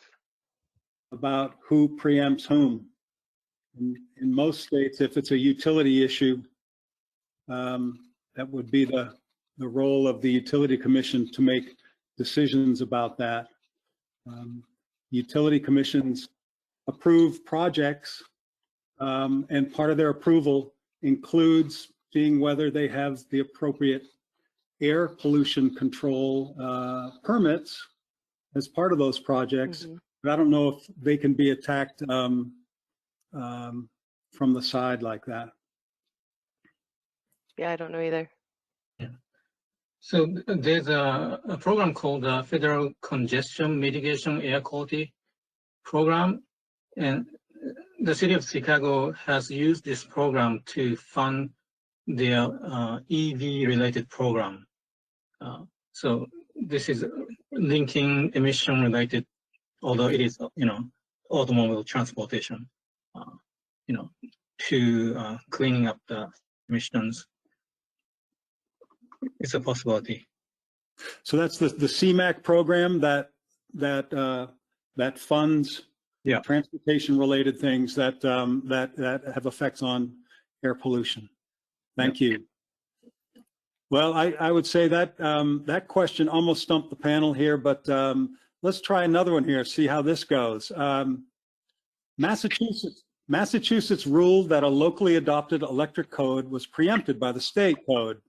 about who preempts whom. In most states, if it's a utility issue, that would be the role of the Utility Commission to make decisions about that. Utility commissions approve projects, and part of their approval includes seeing whether they have the appropriate air pollution control permits as part of those projects. Mm-hmm. But I don't know if they can be attacked from the side like that. Yeah, I don't know either. So there's a program called the Federal Congestion Mitigation Air Quality Program, and the city of Chicago has used this program to fund their EV-related program. So this is linking emission-related, although it is, automobile transportation, to cleaning up the emissions. It's a possibility. So that's the CMAQ program that funds transportation-related things that have effects on air pollution. Thank you. Well, I would say that that question almost stumped the panel here, but let's try another one here. See how this goes. Massachusetts ruled that a locally adopted electric code was preempted by the state code.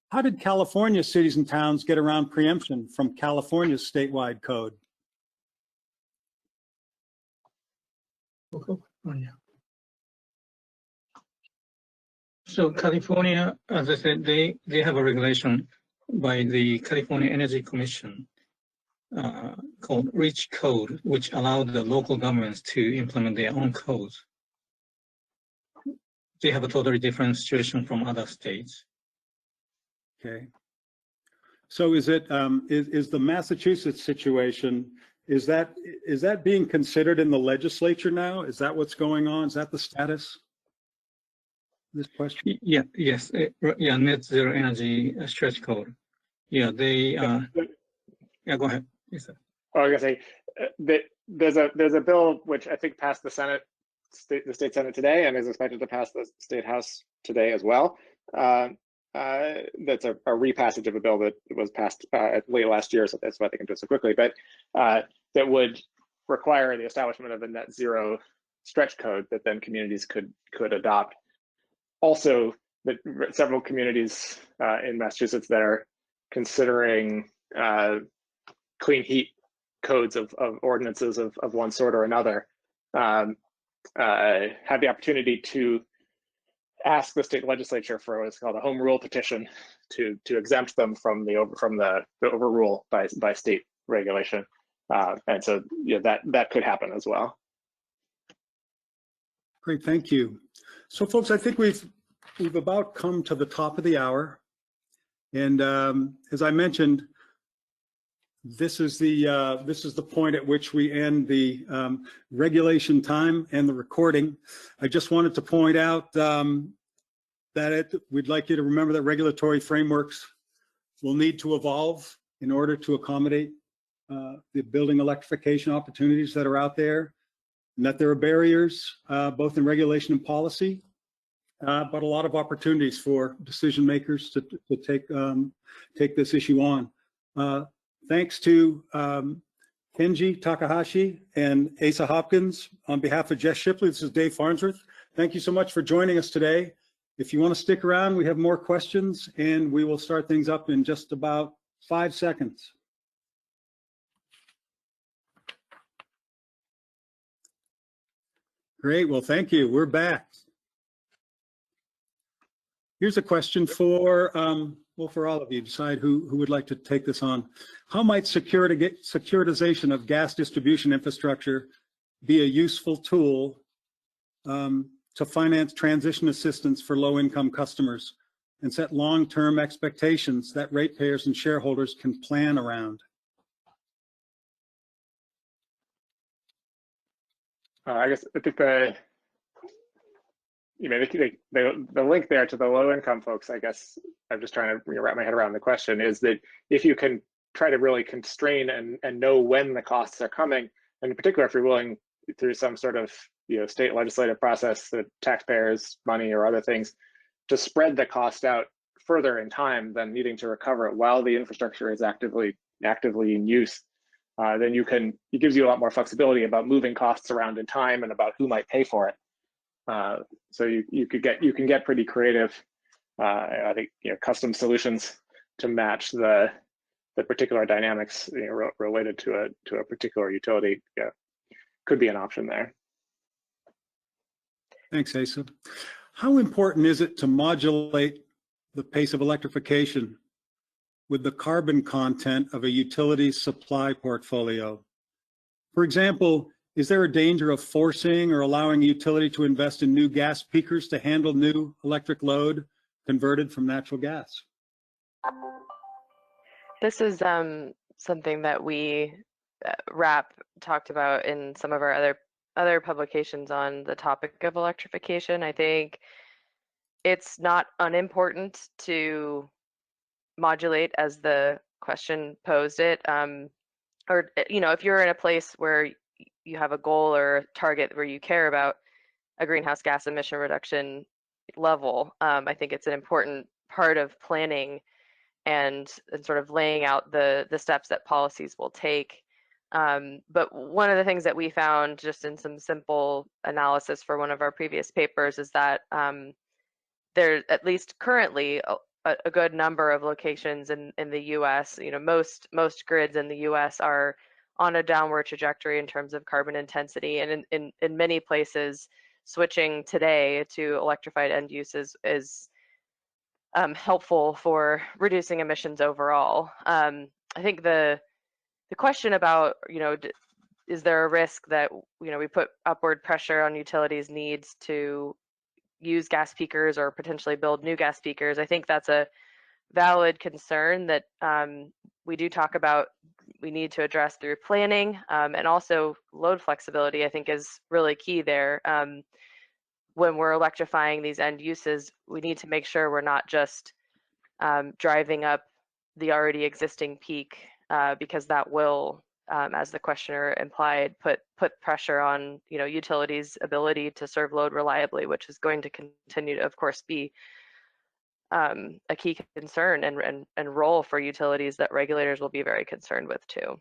How did California cities and towns get around preemption from California's statewide code? So California, as I said, they have a regulation by the California Energy Commission called REACH Code, which allowed the local governments to implement their own codes. They have a totally different situation from other states. Okay. So is it is the Massachusetts situation, is that being considered in the legislature now? Is that what's going on? Is that the status? This question? Yeah. Yes. Yeah. Net zero energy stretch code. Yeah. They. Yeah. Go ahead. Yes, sir. Oh, I was gonna say there's a bill which I think passed the state Senate today and is expected to pass the state House today as well. That's a repassage of a bill that was passed late last year, so that's why I can do it so quickly. But that would require the establishment of a net zero stretch code that then communities could adopt. Also, that several communities in Massachusetts that are considering clean heat codes of ordinances of one sort or another have the opportunity to ask the state legislature for what's called a home rule petition to exempt them from the overrule by state regulation, and so that could happen as well. Great, thank you. So, folks, I think we've about come to the top of the hour, and as I mentioned, this is the point at which we end the regulation time and the recording. I just wanted to point out we'd like you to remember that regulatory frameworks will need to evolve in order to accommodate the building electrification opportunities that are out there, and that there are barriers both in regulation and policy, but a lot of opportunities for decision makers to take this issue on. Thanks to Kenji, Takahashi, and Asa Hopkins. On behalf of Jess Shipley, this is Dave Farnsworth. Thank you so much for joining us today. If you want to stick around, we have more questions, and we will start things up in just about 5 seconds. Great, well, thank you. We're back. Here's a question for all of you. Decide who would like to take this on. How might securitization of gas distribution infrastructure be a useful tool to finance transition assistance for low-income customers and set long-term expectations that ratepayers and shareholders can plan around? I guess I think the link there to the low-income folks, I guess I'm just trying to wrap my head around the question, is that if you can try to really constrain and know when the costs are coming, and in particular, if you're willing through some sort of state legislative process, the taxpayers' money or other things, to spread the cost out further in time than needing to recover it while the infrastructure is actively in use, then it gives you a lot more flexibility about moving costs around in time and about who might pay for it. So you can get pretty creative. I think custom solutions to match the particular dynamics related to a particular utility could be an option there. Thanks, Asa. How important is it to modulate the pace of electrification with the carbon content of a utility's supply portfolio? For example, is there a danger of forcing or allowing a utility to invest in new gas peakers to handle new electric load converted from natural gas? This is something that we, RAP, talked about in some of our other publications on the topic of electrification. I think it's not unimportant to modulate, as the question posed it, or if you're in a place where you have a goal or a target where you care about a greenhouse gas emission reduction level, I think it's an important part of planning and sort of laying out the steps that policies will take. But one of the things that we found just in some simple analysis for one of our previous papers is that there's at least currently a good number of locations in the US, most grids in the US are on a downward trajectory in terms of carbon intensity. And in many places, switching today to electrified end uses is helpful for reducing emissions overall. I think the question about, is there a risk that, we put upward pressure on utilities' needs to use gas peakers or potentially build new gas peakers? I think that's a valid concern that we do talk about we need to address through planning, and also load flexibility, I think, is really key there. When we're electrifying these end uses, we need to make sure we're not just driving up the already existing peak, because that will, as the questioner implied, put pressure on utilities' ability to serve load reliably, which is going to continue to, of course, be a key concern and role for utilities that regulators will be very concerned with too.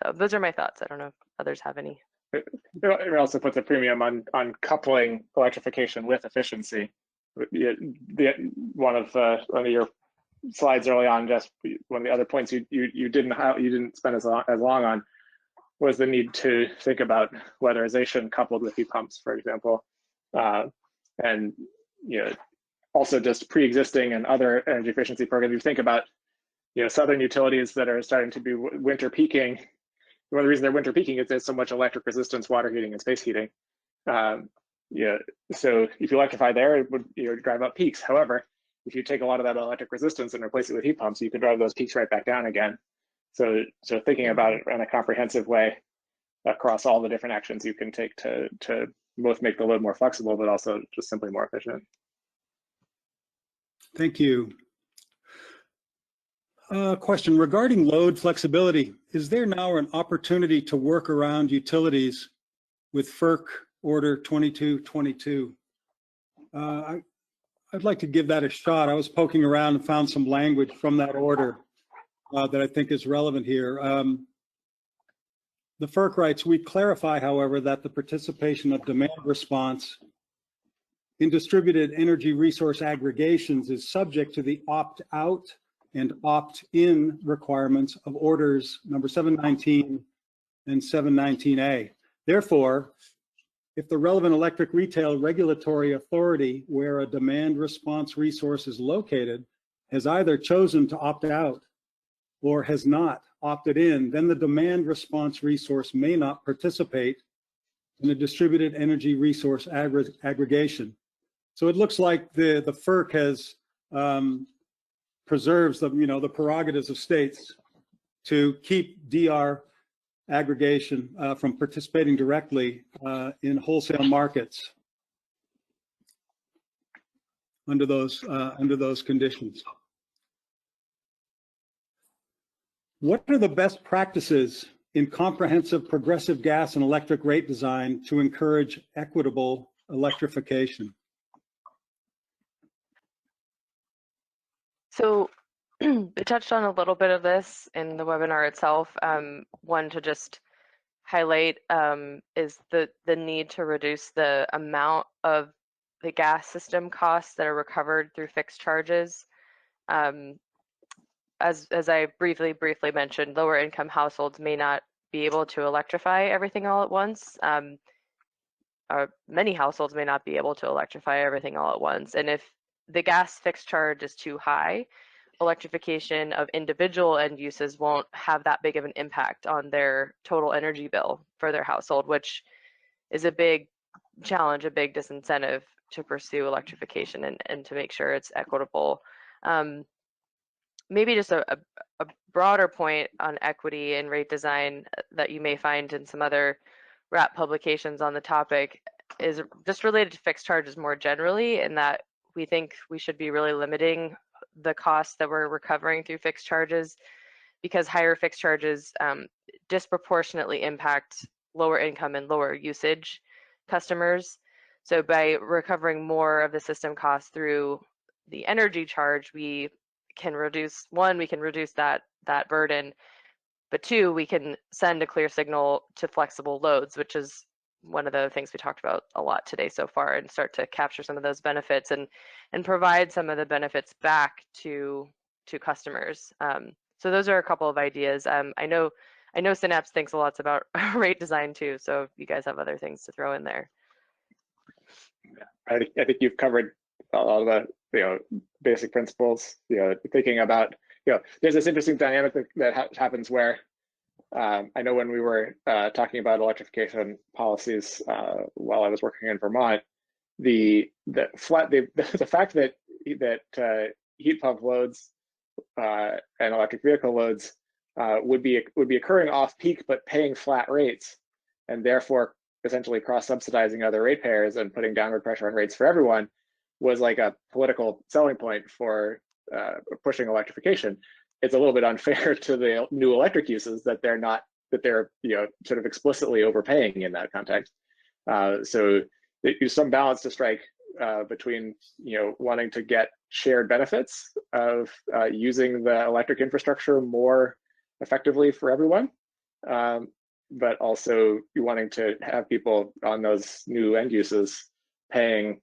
So those are my thoughts. I don't know if others have any. It also puts a premium on coupling electrification with efficiency. One of your slides early on, just one of the other points you didn't spend as long on was the need to think about weatherization coupled with heat pumps, for example, and also just pre-existing and other energy efficiency programs. You think about southern utilities that are starting to be winter peaking. One of the reasons they're winter peaking is there's so much electric resistance, water heating, and space heating. So if you electrify there, it would drive up peaks. However, if you take a lot of that electric resistance and replace it with heat pumps, you can drive those peaks right back down again. So thinking about it in a comprehensive way across all the different actions you can take to both make the load more flexible, but also just simply more efficient. Thank you. Question regarding load flexibility. Is there now an opportunity to work around utilities with FERC Order 2222? I'd like to give that a shot. I was poking around and found some language from that order that I think is relevant here. The FERC writes, we clarify, however, that the participation of demand response in distributed energy resource aggregations is subject to the opt-out and opt-in requirements of orders number 719 and 719A. Therefore, if the relevant electric retail regulatory authority where a demand response resource is located has either chosen to opt out or has not opted in, then the demand response resource may not participate in a distributed energy resource aggregation. So it looks like the FERC has preserves the prerogatives of states to keep DR aggregation from participating directly in wholesale markets under those conditions. What are the best practices in comprehensive progressive gas and electric rate design to encourage equitable electrification? So we touched on a little bit of this in the webinar itself. One to just highlight is the need to reduce the amount of the gas system costs that are recovered through fixed charges. As I briefly mentioned, lower income households may not be able to electrify everything all at once. Many households may not be able to electrify everything all at once. And if the gas fixed charge is too high, electrification of individual end uses won't have that big of an impact on their total energy bill for their household, which is a big challenge, a big disincentive to pursue electrification and to make sure it's equitable. Maybe just a broader point on equity and rate design that you may find in some other RAP publications on the topic is just related to fixed charges more generally, in that we think we should be really limiting the costs that we're recovering through fixed charges, because higher fixed charges disproportionately impact lower income and lower usage customers. So by recovering more of the system costs through the energy charge, we can reduce, one, we can reduce that burden, but two, we can send a clear signal to flexible loads, which is one of the things we talked about a lot today so far, and start to capture some of those benefits and provide some of the benefits back to customers. So those are a couple of ideas. I know Synapse thinks a lot about rate design too, so you guys have other things to throw in there. I think you've covered all the basic principles. Thinking about there's this interesting dynamic that happens where I know when we were talking about electrification policies while I was working in Vermont, the fact that heat pump loads and electric vehicle loads would be occurring off peak but paying flat rates, and therefore essentially cross-subsidizing other ratepayers and putting downward pressure on rates for everyone, was like a political selling point for pushing electrification. It's a little bit unfair to the new electric uses that they're sort of explicitly overpaying in that context. So there's some balance to strike between wanting to get shared benefits of using the electric infrastructure more effectively for everyone, but also wanting to have people on those new end uses paying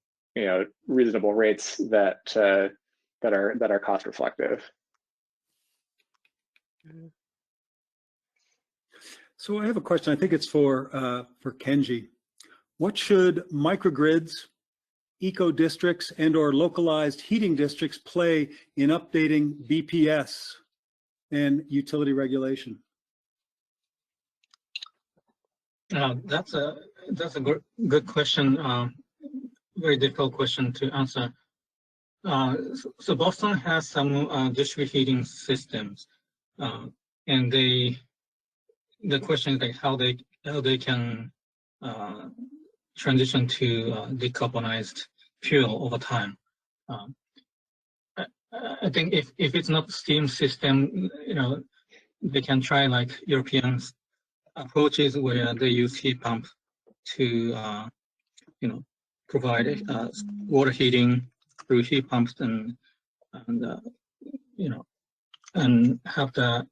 reasonable rates that are cost reflective. So I have a question. I think it's for Kenji. What should microgrids, eco districts, and/or localized heating districts play in updating BPS and utility regulation? That's a good question. Very difficult question to answer. So Boston has some district heating systems, and the question is like how they can transition to decarbonized fuel over time. I think if it's not steam system, they can try like European approaches where they use heat pump to provide water heating through heat pumps and have the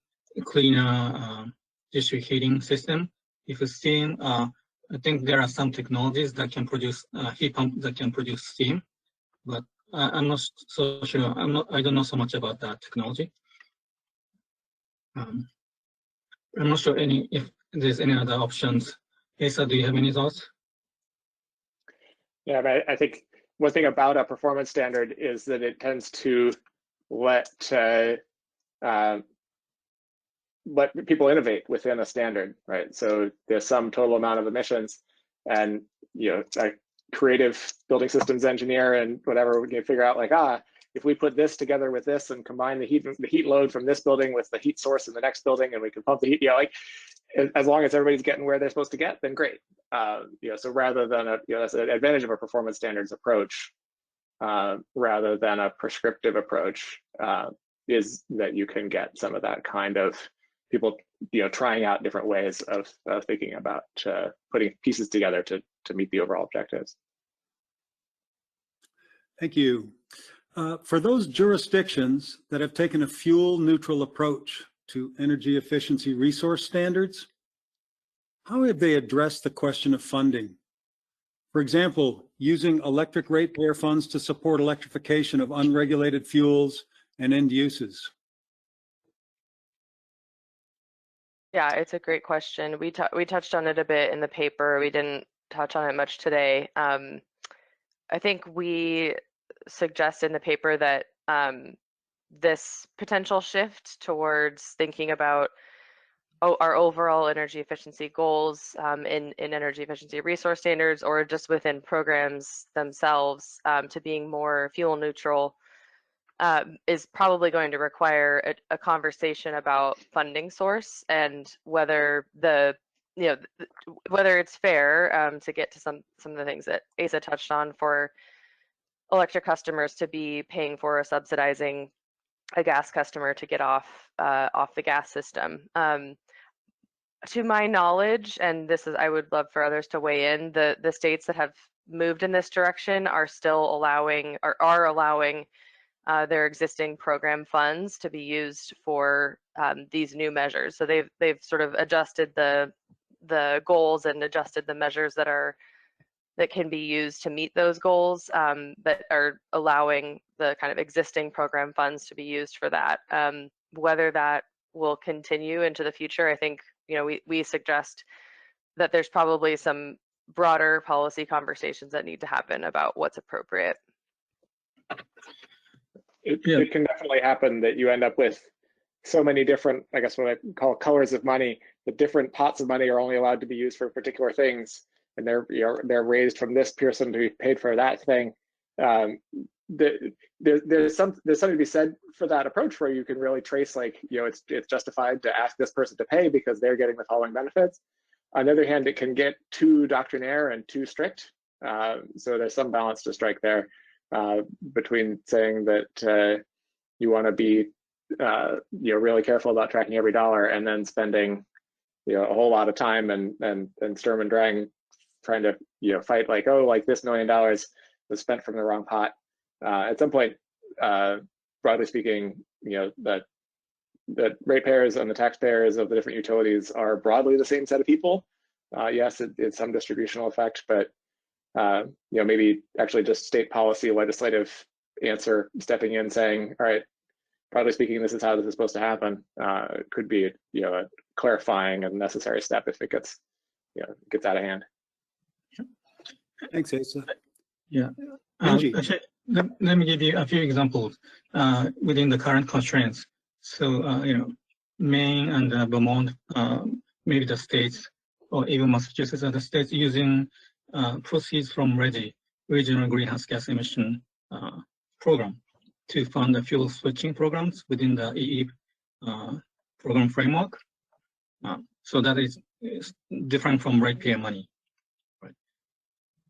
cleaner district heating system. If it's steam, I think there are some technologies that can produce heat pump that can produce steam, but I'm not so sure. I don't know so much about that technology. I'm not sure if there's any other options. Asa, do you have any thoughts? Yeah, but I think one thing about a performance standard is that it tends to let people innovate within a standard, right? So there's some total amount of emissions, and a creative building systems engineer and whatever, we can figure out like, if we put this together with this and combine the heat load from this building with the heat source in the next building, and we can pump the heat, as long as everybody's getting where they're supposed to get, then great. So rather than that's an advantage of a performance standards approach, rather than a prescriptive approach, is that you can get some of that kind of people, trying out different ways of thinking about putting pieces together to meet the overall objectives. Thank you. For those jurisdictions that have taken a fuel neutral approach to energy efficiency resource standards, how have they addressed the question of funding? For example, using electric ratepayer funds to support electrification of unregulated fuels and end uses. Yeah, it's a great question. We touched on it a bit in the paper. We didn't touch on it much today. I think we suggest in the paper that this potential shift towards thinking about our overall energy efficiency goals in energy efficiency resource standards, or just within programs themselves, to being more fuel neutral, is probably going to require a conversation about funding source and whether whether it's fair to get to some of the things that Asa touched on, for electric customers to be paying for or subsidizing a gas customer to get off the gas system. To my knowledge, and this is, I would love for others to weigh in, the states that have moved in this direction are still allowing, or are allowing, their existing program funds to be used for these new measures. So they've sort of adjusted the goals and adjusted the measures that can be used to meet those goals, but are allowing the kind of existing program funds to be used for that. Whether that will continue into the future, I think, we suggest that there's probably some broader policy conversations that need to happen about what's appropriate. It can definitely happen that you end up with so many different, I guess what I call colors of money. The different pots of money are only allowed to be used for particular things, and they're raised from this person to be paid for that thing. There's something to be said for that approach, where you can really trace, like, it's justified to ask this person to pay because they're getting the following benefits. On the other hand, it can get too doctrinaire and too strict. So there's some balance to strike there between saying that you want to be really careful about tracking every dollar, and then spending a whole lot of time and Sturm and Drang trying to fight, like, oh, like this $1 million was spent from the wrong pot. At some point, broadly speaking, that ratepayers and the taxpayers of the different utilities are broadly the same set of people. Yes, it's some distributional effect, but maybe actually just state policy, legislative answer, stepping in, saying, all right, broadly speaking, this is how this is supposed to happen, could be a clarifying and necessary step if it gets out of hand. Thanks, Asa. Yeah. Kenji. Actually, let me give you a few examples within the current constraints. So, Maine and Vermont, maybe the states, or even Massachusetts and the states, using proceeds from regional greenhouse gas emission program to fund the fuel switching programs within the EE program framework. So that is different from ratepayer money. Right?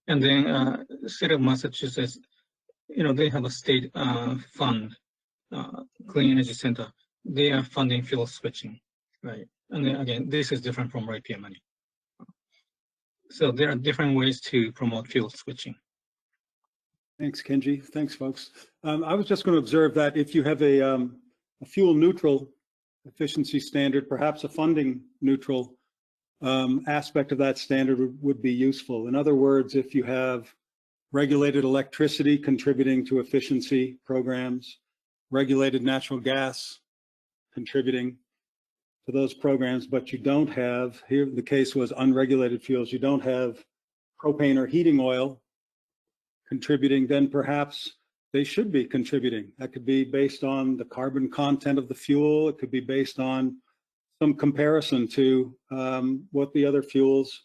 And then state of Massachusetts, they have a state fund, Clean Energy Center. They are funding fuel switching, right? And then again, this is different from ratepayer money. So there are different ways to promote fuel switching. Thanks, Kenji. Thanks, folks. I was just going to observe that if you have a fuel neutral efficiency standard, perhaps a funding neutral aspect of that standard would be useful. In other words, if you have regulated electricity contributing to efficiency programs, regulated natural gas contributing to those programs, but you don't have, here the case was unregulated fuels, you don't have propane or heating oil contributing, then perhaps they should be contributing. That could be based on the carbon content of the fuel. It could be based on some comparison to what the other fuels,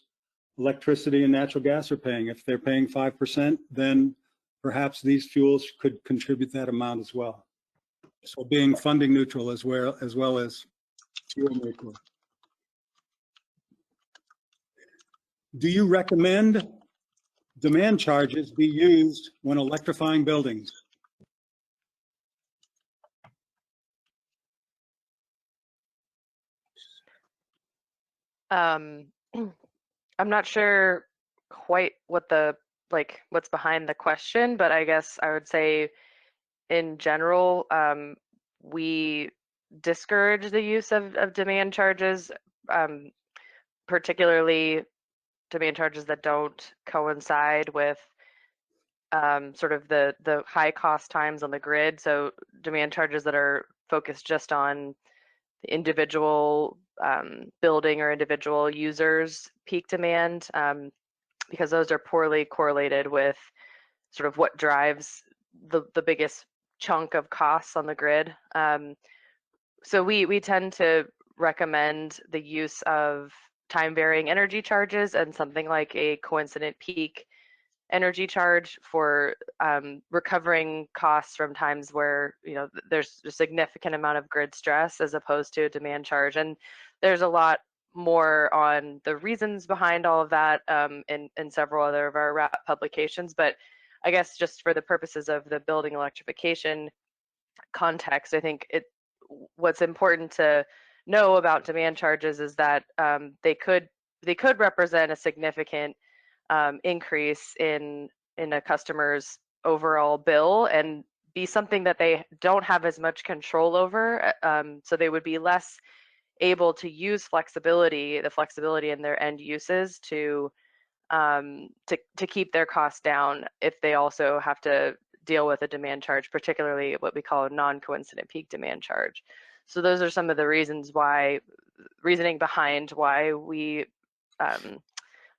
electricity and natural gas, are paying. If they're paying 5%, then perhaps these fuels could contribute that amount as well. So being funding neutral as well as fuel neutral. Do you recommend demand charges be used when electrifying buildings? I'm not sure quite what what's behind the question, but I guess I would say in general, we discourage the use of demand charges, particularly demand charges that don't coincide with sort of the high cost times on the grid. So demand charges that are focused just on the individual building or individual users' peak demand, because those are poorly correlated with sort of what drives the biggest chunk of costs on the grid. So we tend to recommend the use of time varying energy charges and something like a coincident peak energy charge for recovering costs from times where, you know, there's a significant amount of grid stress as opposed to a demand charge. And there's a lot more on the reasons behind all of that in several other of our RAP publications. But I guess just for the purposes of the building electrification context, I think what's important to know about demand charges is that they could represent a significant increase in a customer's overall bill and be something that they don't have as much control over. So they would be less able to use the flexibility in their end uses to keep their costs down if they also have to deal with a demand charge, particularly what we call a non-coincident peak demand charge. So those are some of the reasoning behind why we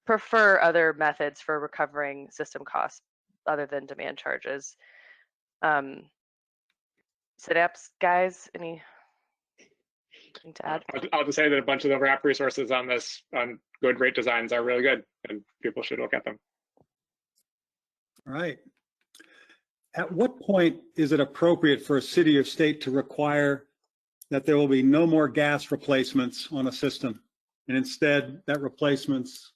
prefer other methods for recovering system costs other than demand charges. Synapse guys, anything to add? I'll just say that a bunch of the RAP resources on good rate designs are really good, and people should look at them. All right. At what point is it appropriate for a city or state to require that there will be no more gas replacements on a system, and instead that replacements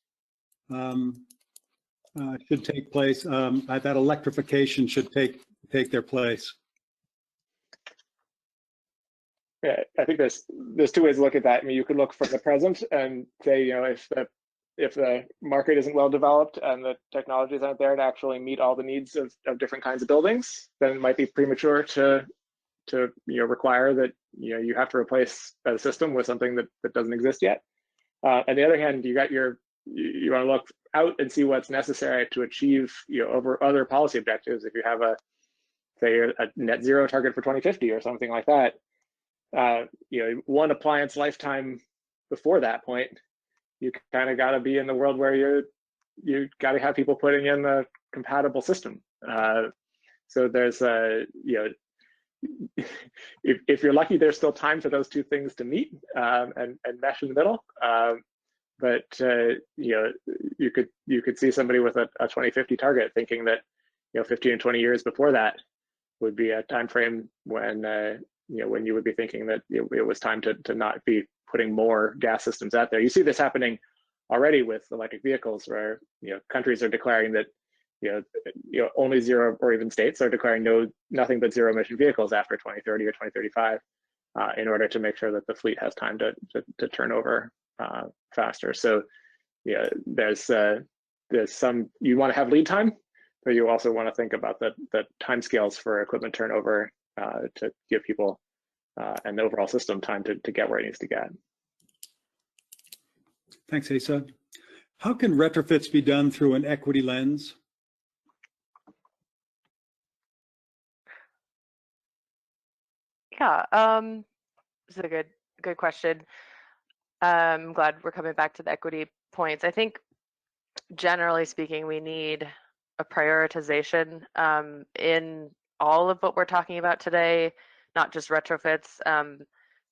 should take place, that electrification should take their place? Yeah, I think there's two ways to look at that. I mean, you could look from the present and say, you know, if the market isn't well developed and the technologies aren't there to actually meet all the needs of different kinds of buildings, then it might be premature to require that you have to replace a system with something that doesn't exist yet. On the other hand, you want to look out and see what's necessary to achieve over other policy objectives. If you have a net zero target for 2050 or something like that, one appliance lifetime before that point, you kind of got to be in the world where you got to have people putting in the compatible system. So there's if you're lucky, there's still time for those two things to meet and mesh in the middle. But you could see somebody with a 2050 target thinking that 15 and 20 years before that would be a time frame when when you would be thinking that it was time to not be putting more gas systems out there. You see this happening already with electric vehicles, where countries are declaring that only zero, or even states are declaring nothing but zero emission vehicles after 2030 or 2035 in order to make sure that the fleet has time to turn over faster. So there's some, you want to have lead time, but you also want to think about the timescales for equipment turnover to give people and the overall system time to get where it needs to get. Thanks, Asa. How can retrofits be done through an equity lens? Yeah, this is a good question. I'm glad we're coming back to the equity points. I think generally speaking, we need a prioritization in all of what we're talking about today, not just retrofits,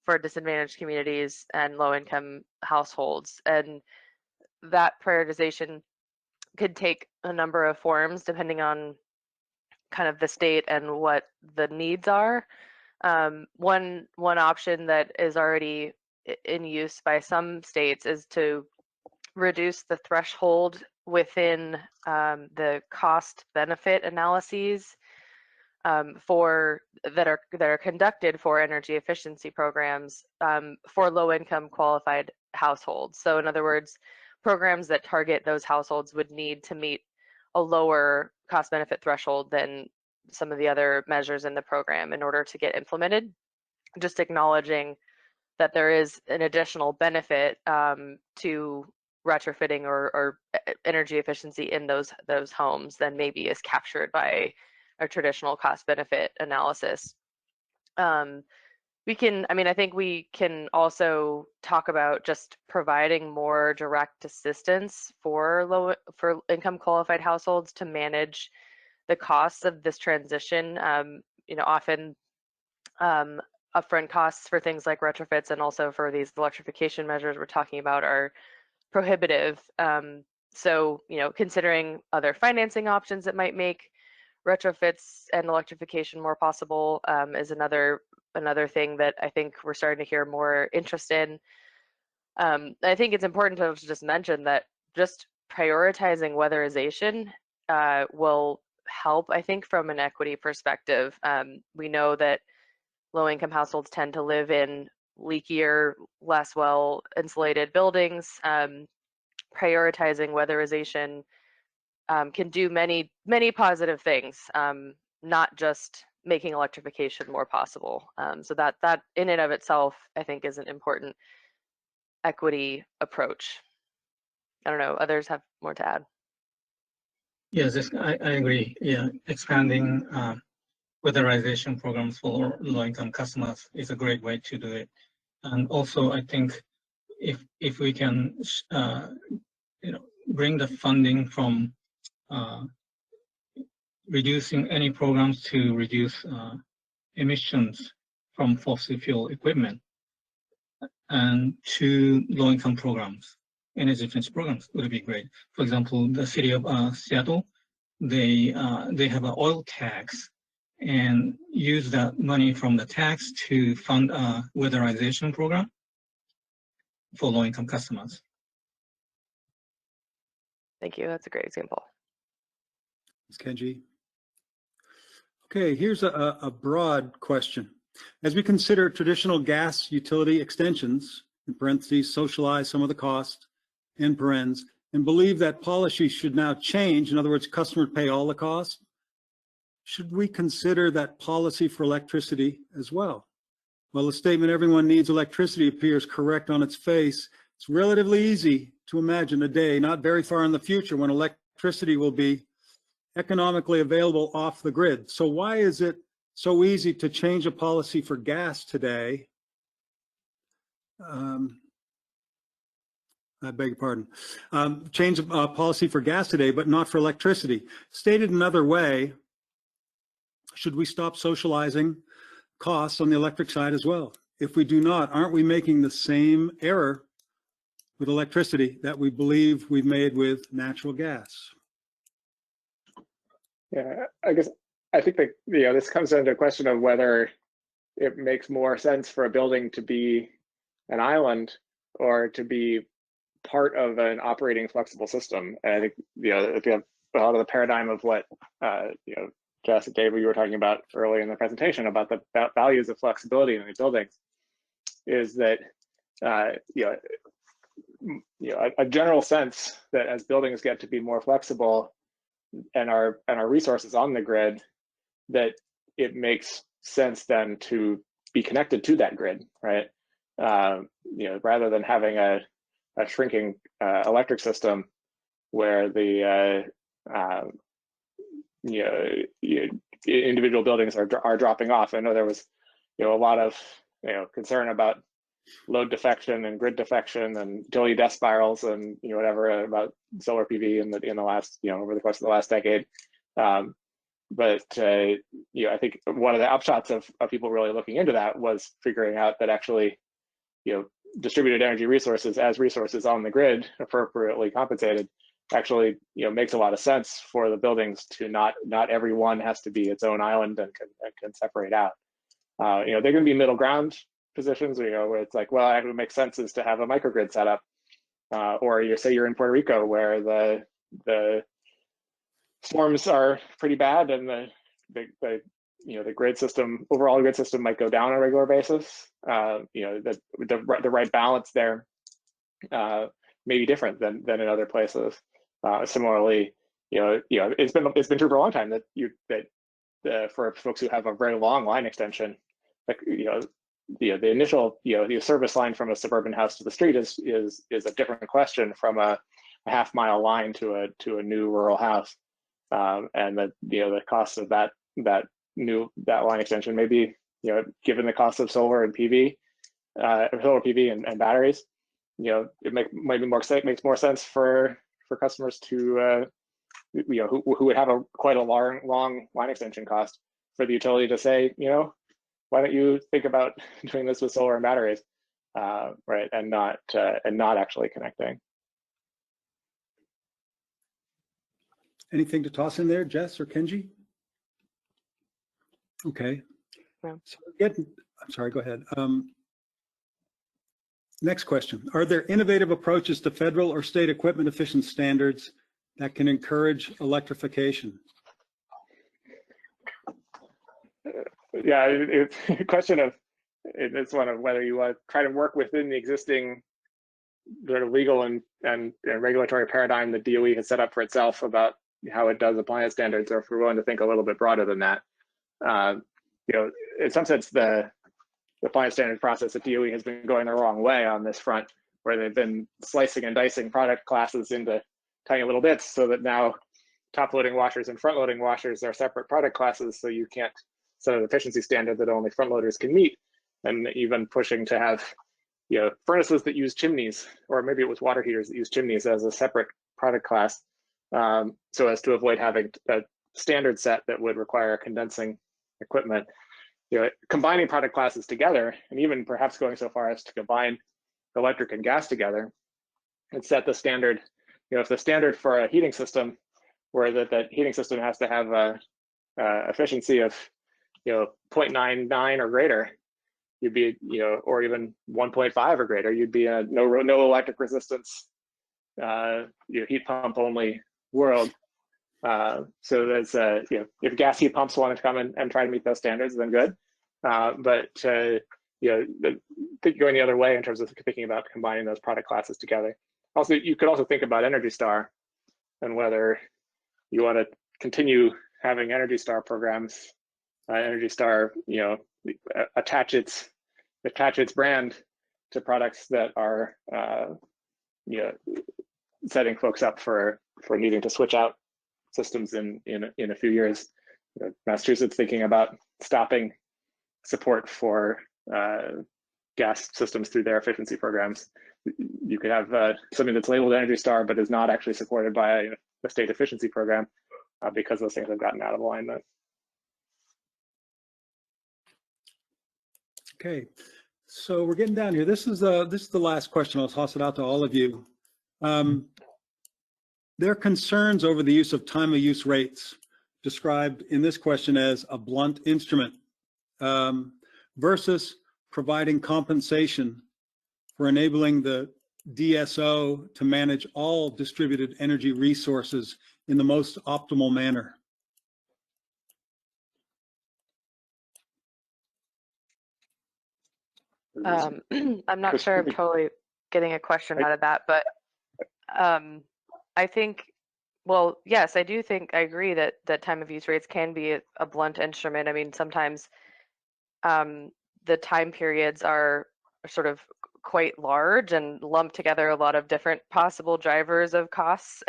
for disadvantaged communities and low-income households. And that prioritization could take a number of forms depending on kind of the state and what the needs are. One option that is already in use by some states is to reduce the threshold within the cost benefit analyses that are conducted for energy efficiency programs for low income qualified households. So in other words, programs that target those households would need to meet a lower cost benefit threshold than some of the other measures in the program in order to get implemented. Just acknowledging that there is an additional benefit to retrofitting or energy efficiency in those homes than maybe is captured by a traditional cost benefit analysis. I think we can also talk about just providing more direct assistance for income qualified households to manage the costs of this transition. Often upfront costs for things like retrofits and also for these electrification measures we're talking about are prohibitive. So, considering other financing options that might make retrofits and electrification more possible is another thing that I think we're starting to hear more interest in. I think it's important to just mention that just prioritizing weatherization will help, I think, from an equity perspective. We know that low-income households tend to live in leakier, less well-insulated buildings. Prioritizing weatherization can do many, many positive things, not just making electrification more possible. So that in and of itself, I think, is an important equity approach. I don't know, others have more to add. Yes, I agree. Yeah, expanding weatherization programs for low-income customers is a great way to do it. And also, I think if we can, bring the funding from reducing any programs to reduce emissions from fossil fuel equipment and to low-income programs, energy efficiency programs would be great. For example, the city of Seattle, they have an oil tax and use that money from the tax to fund a weatherization program for low-income customers. Thank you. That's a great example. Thanks, Kenji. Okay, here's a broad question. As we consider traditional gas utility extensions, in parentheses, socialize some of the cost, in parens, and believe that policy should now change, in other words, customers pay all the cost, should we consider that policy for electricity as well? Well, the statement everyone needs electricity appears correct on its face. It's relatively easy to imagine a day not very far in the future when electricity will be economically available off the grid. So why is it so easy to change a policy for gas today? I beg your pardon. Change a policy for gas today, but not for electricity. Stated another way, should we stop socializing costs on the electric side as well? If we do not, aren't we making the same error with electricity that we believe we've made with natural gas? Yeah, I think that this comes into a question of whether it makes more sense for a building to be an island or to be part of an operating flexible system. And I think if you have a lot of the paradigm of what Jess and David, you were talking about earlier in the presentation about the values of flexibility in the buildings, is that a general sense that as buildings get to be more flexible and our resources on the grid, that it makes sense then to be connected to that grid, right? Rather than having a shrinking electric system where the individual buildings are dropping off. I know there was a lot of concern about load defection and grid defection and utility death spirals and whatever about solar PV in the last over the course of the last decade. But I think one of the upshots of people really looking into that was figuring out that actually distributed energy resources as resources on the grid appropriately compensated actually makes a lot of sense for the buildings to not every one has to be its own island and can separate out. They're going to be middle ground positions where it's like, well, it would make sense is to have a microgrid set up, or say you're in Puerto Rico where the storms are pretty bad and the grid system, overall grid system might go down on a regular basis. The right balance there may be different than in other places. Similarly, it's been true for a long time that for folks who have a very long line extension, like, the initial, the service line from a suburban house to the street is a different question from a half-mile line to a new rural house, and the cost of that line extension may be, given the cost of solar and PV, solar PV and batteries, it makes more sense for customers to who would have quite a long line extension cost, for the utility to say, why don't you think about doing this with solar and batteries, right, and not actually connecting. Anything to toss in there, Jess or Kenji? Okay. No. So I'm sorry, go ahead. Next question. Are there innovative approaches to federal or state equipment efficient standards that can encourage electrification? Yeah, it's a question of, it's one of whether you want to try to work within the existing sort of legal and regulatory paradigm that DOE has set up for itself about how it does appliance standards, or if we're willing to think a little bit broader than that. In some sense, the appliance standard process at DOE has been going the wrong way on this front, where they've been slicing and dicing product classes into tiny little bits, so that now top-loading washers and front-loading washers are separate product classes, so you can't set an efficiency standard that only front loaders can meet, and even pushing to have furnaces that use chimneys, or maybe it was water heaters that use chimneys, as a separate product class, so as to avoid having a standard set that would require condensing equipment. Combining product classes together, and even perhaps going so far as to combine electric and gas together, and set the standard. If the standard for a heating system, where that heating system has to have a efficiency of 0.99 or greater, you'd be, or even 1.5 or greater, you'd be a no electric resistance, heat pump only world. So there's, if gas heat pumps want to come and try to meet those standards, then good. But going the other way in terms of thinking about combining those product classes together. Also, you could also think about Energy Star, and whether you want to continue having Energy Star programs. Energy Star, attach its brand to products that are, setting folks up for needing to switch out systems in a few years. Massachusetts thinking about stopping support for gas systems through their efficiency programs. You could have something that's labeled Energy Star but is not actually supported by a state efficiency program because those things have gotten out of alignment. Okay, so we're getting down here. This is the last question. I'll toss it out to all of you. There are concerns over the use of time of use rates, described in this question as a blunt instrument, versus providing compensation for enabling the DSO to manage all distributed energy resources in the most optimal manner. I'm not sure I'm totally getting a question out of that, but I think, well, yes, I do think, I agree that time of use rates can be a blunt instrument. I mean, sometimes the time periods are sort of quite large and lump together a lot of different possible drivers of costs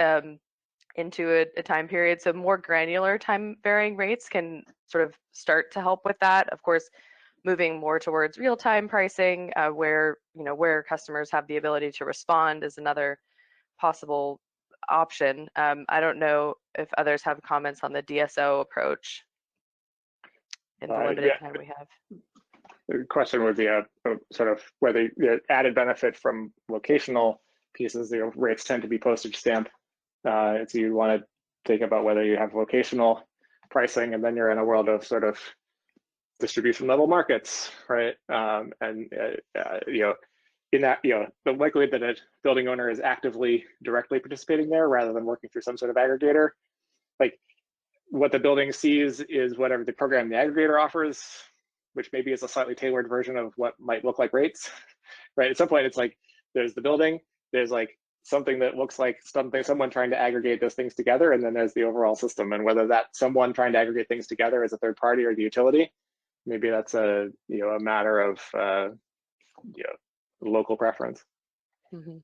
into a time period. So more granular time varying rates can sort of start to help with that. Of course, moving more towards real-time pricing, where customers have the ability to respond, is another possible option. I don't know if others have comments on the DSO approach in the limited time we have. The question would be a sort of whether the added benefit from locational pieces, rates tend to be postage stamp. So you want to think about whether you have locational pricing, and then you're in a world of sort of distribution level markets, right? In that, the likelihood that a building owner is actively directly participating there rather than working through some sort of aggregator, like what the building sees is whatever the program the aggregator offers, which maybe is a slightly tailored version of what might look like rates, right? At some point, it's like there's the building, there's like something that looks like someone trying to aggregate those things together, and then there's the overall system. And whether that someone trying to aggregate things together is a third party or the utility, maybe that's a a matter of local preference. Mhm.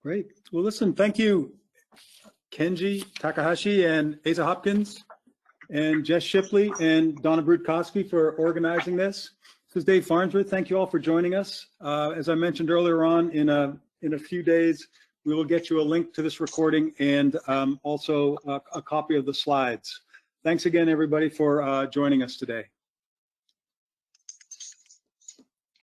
Great. Well, listen, thank you, Kenji, Takahashi, and Asa Hopkins, and Jess Shipley, and Donna Brudkowski for organizing this. This is Dave Farnsworth. Thank you all for joining us. As I mentioned earlier on, in a few days, we will get you a link to this recording and also a copy of the slides. Thanks again, everybody, for joining us today.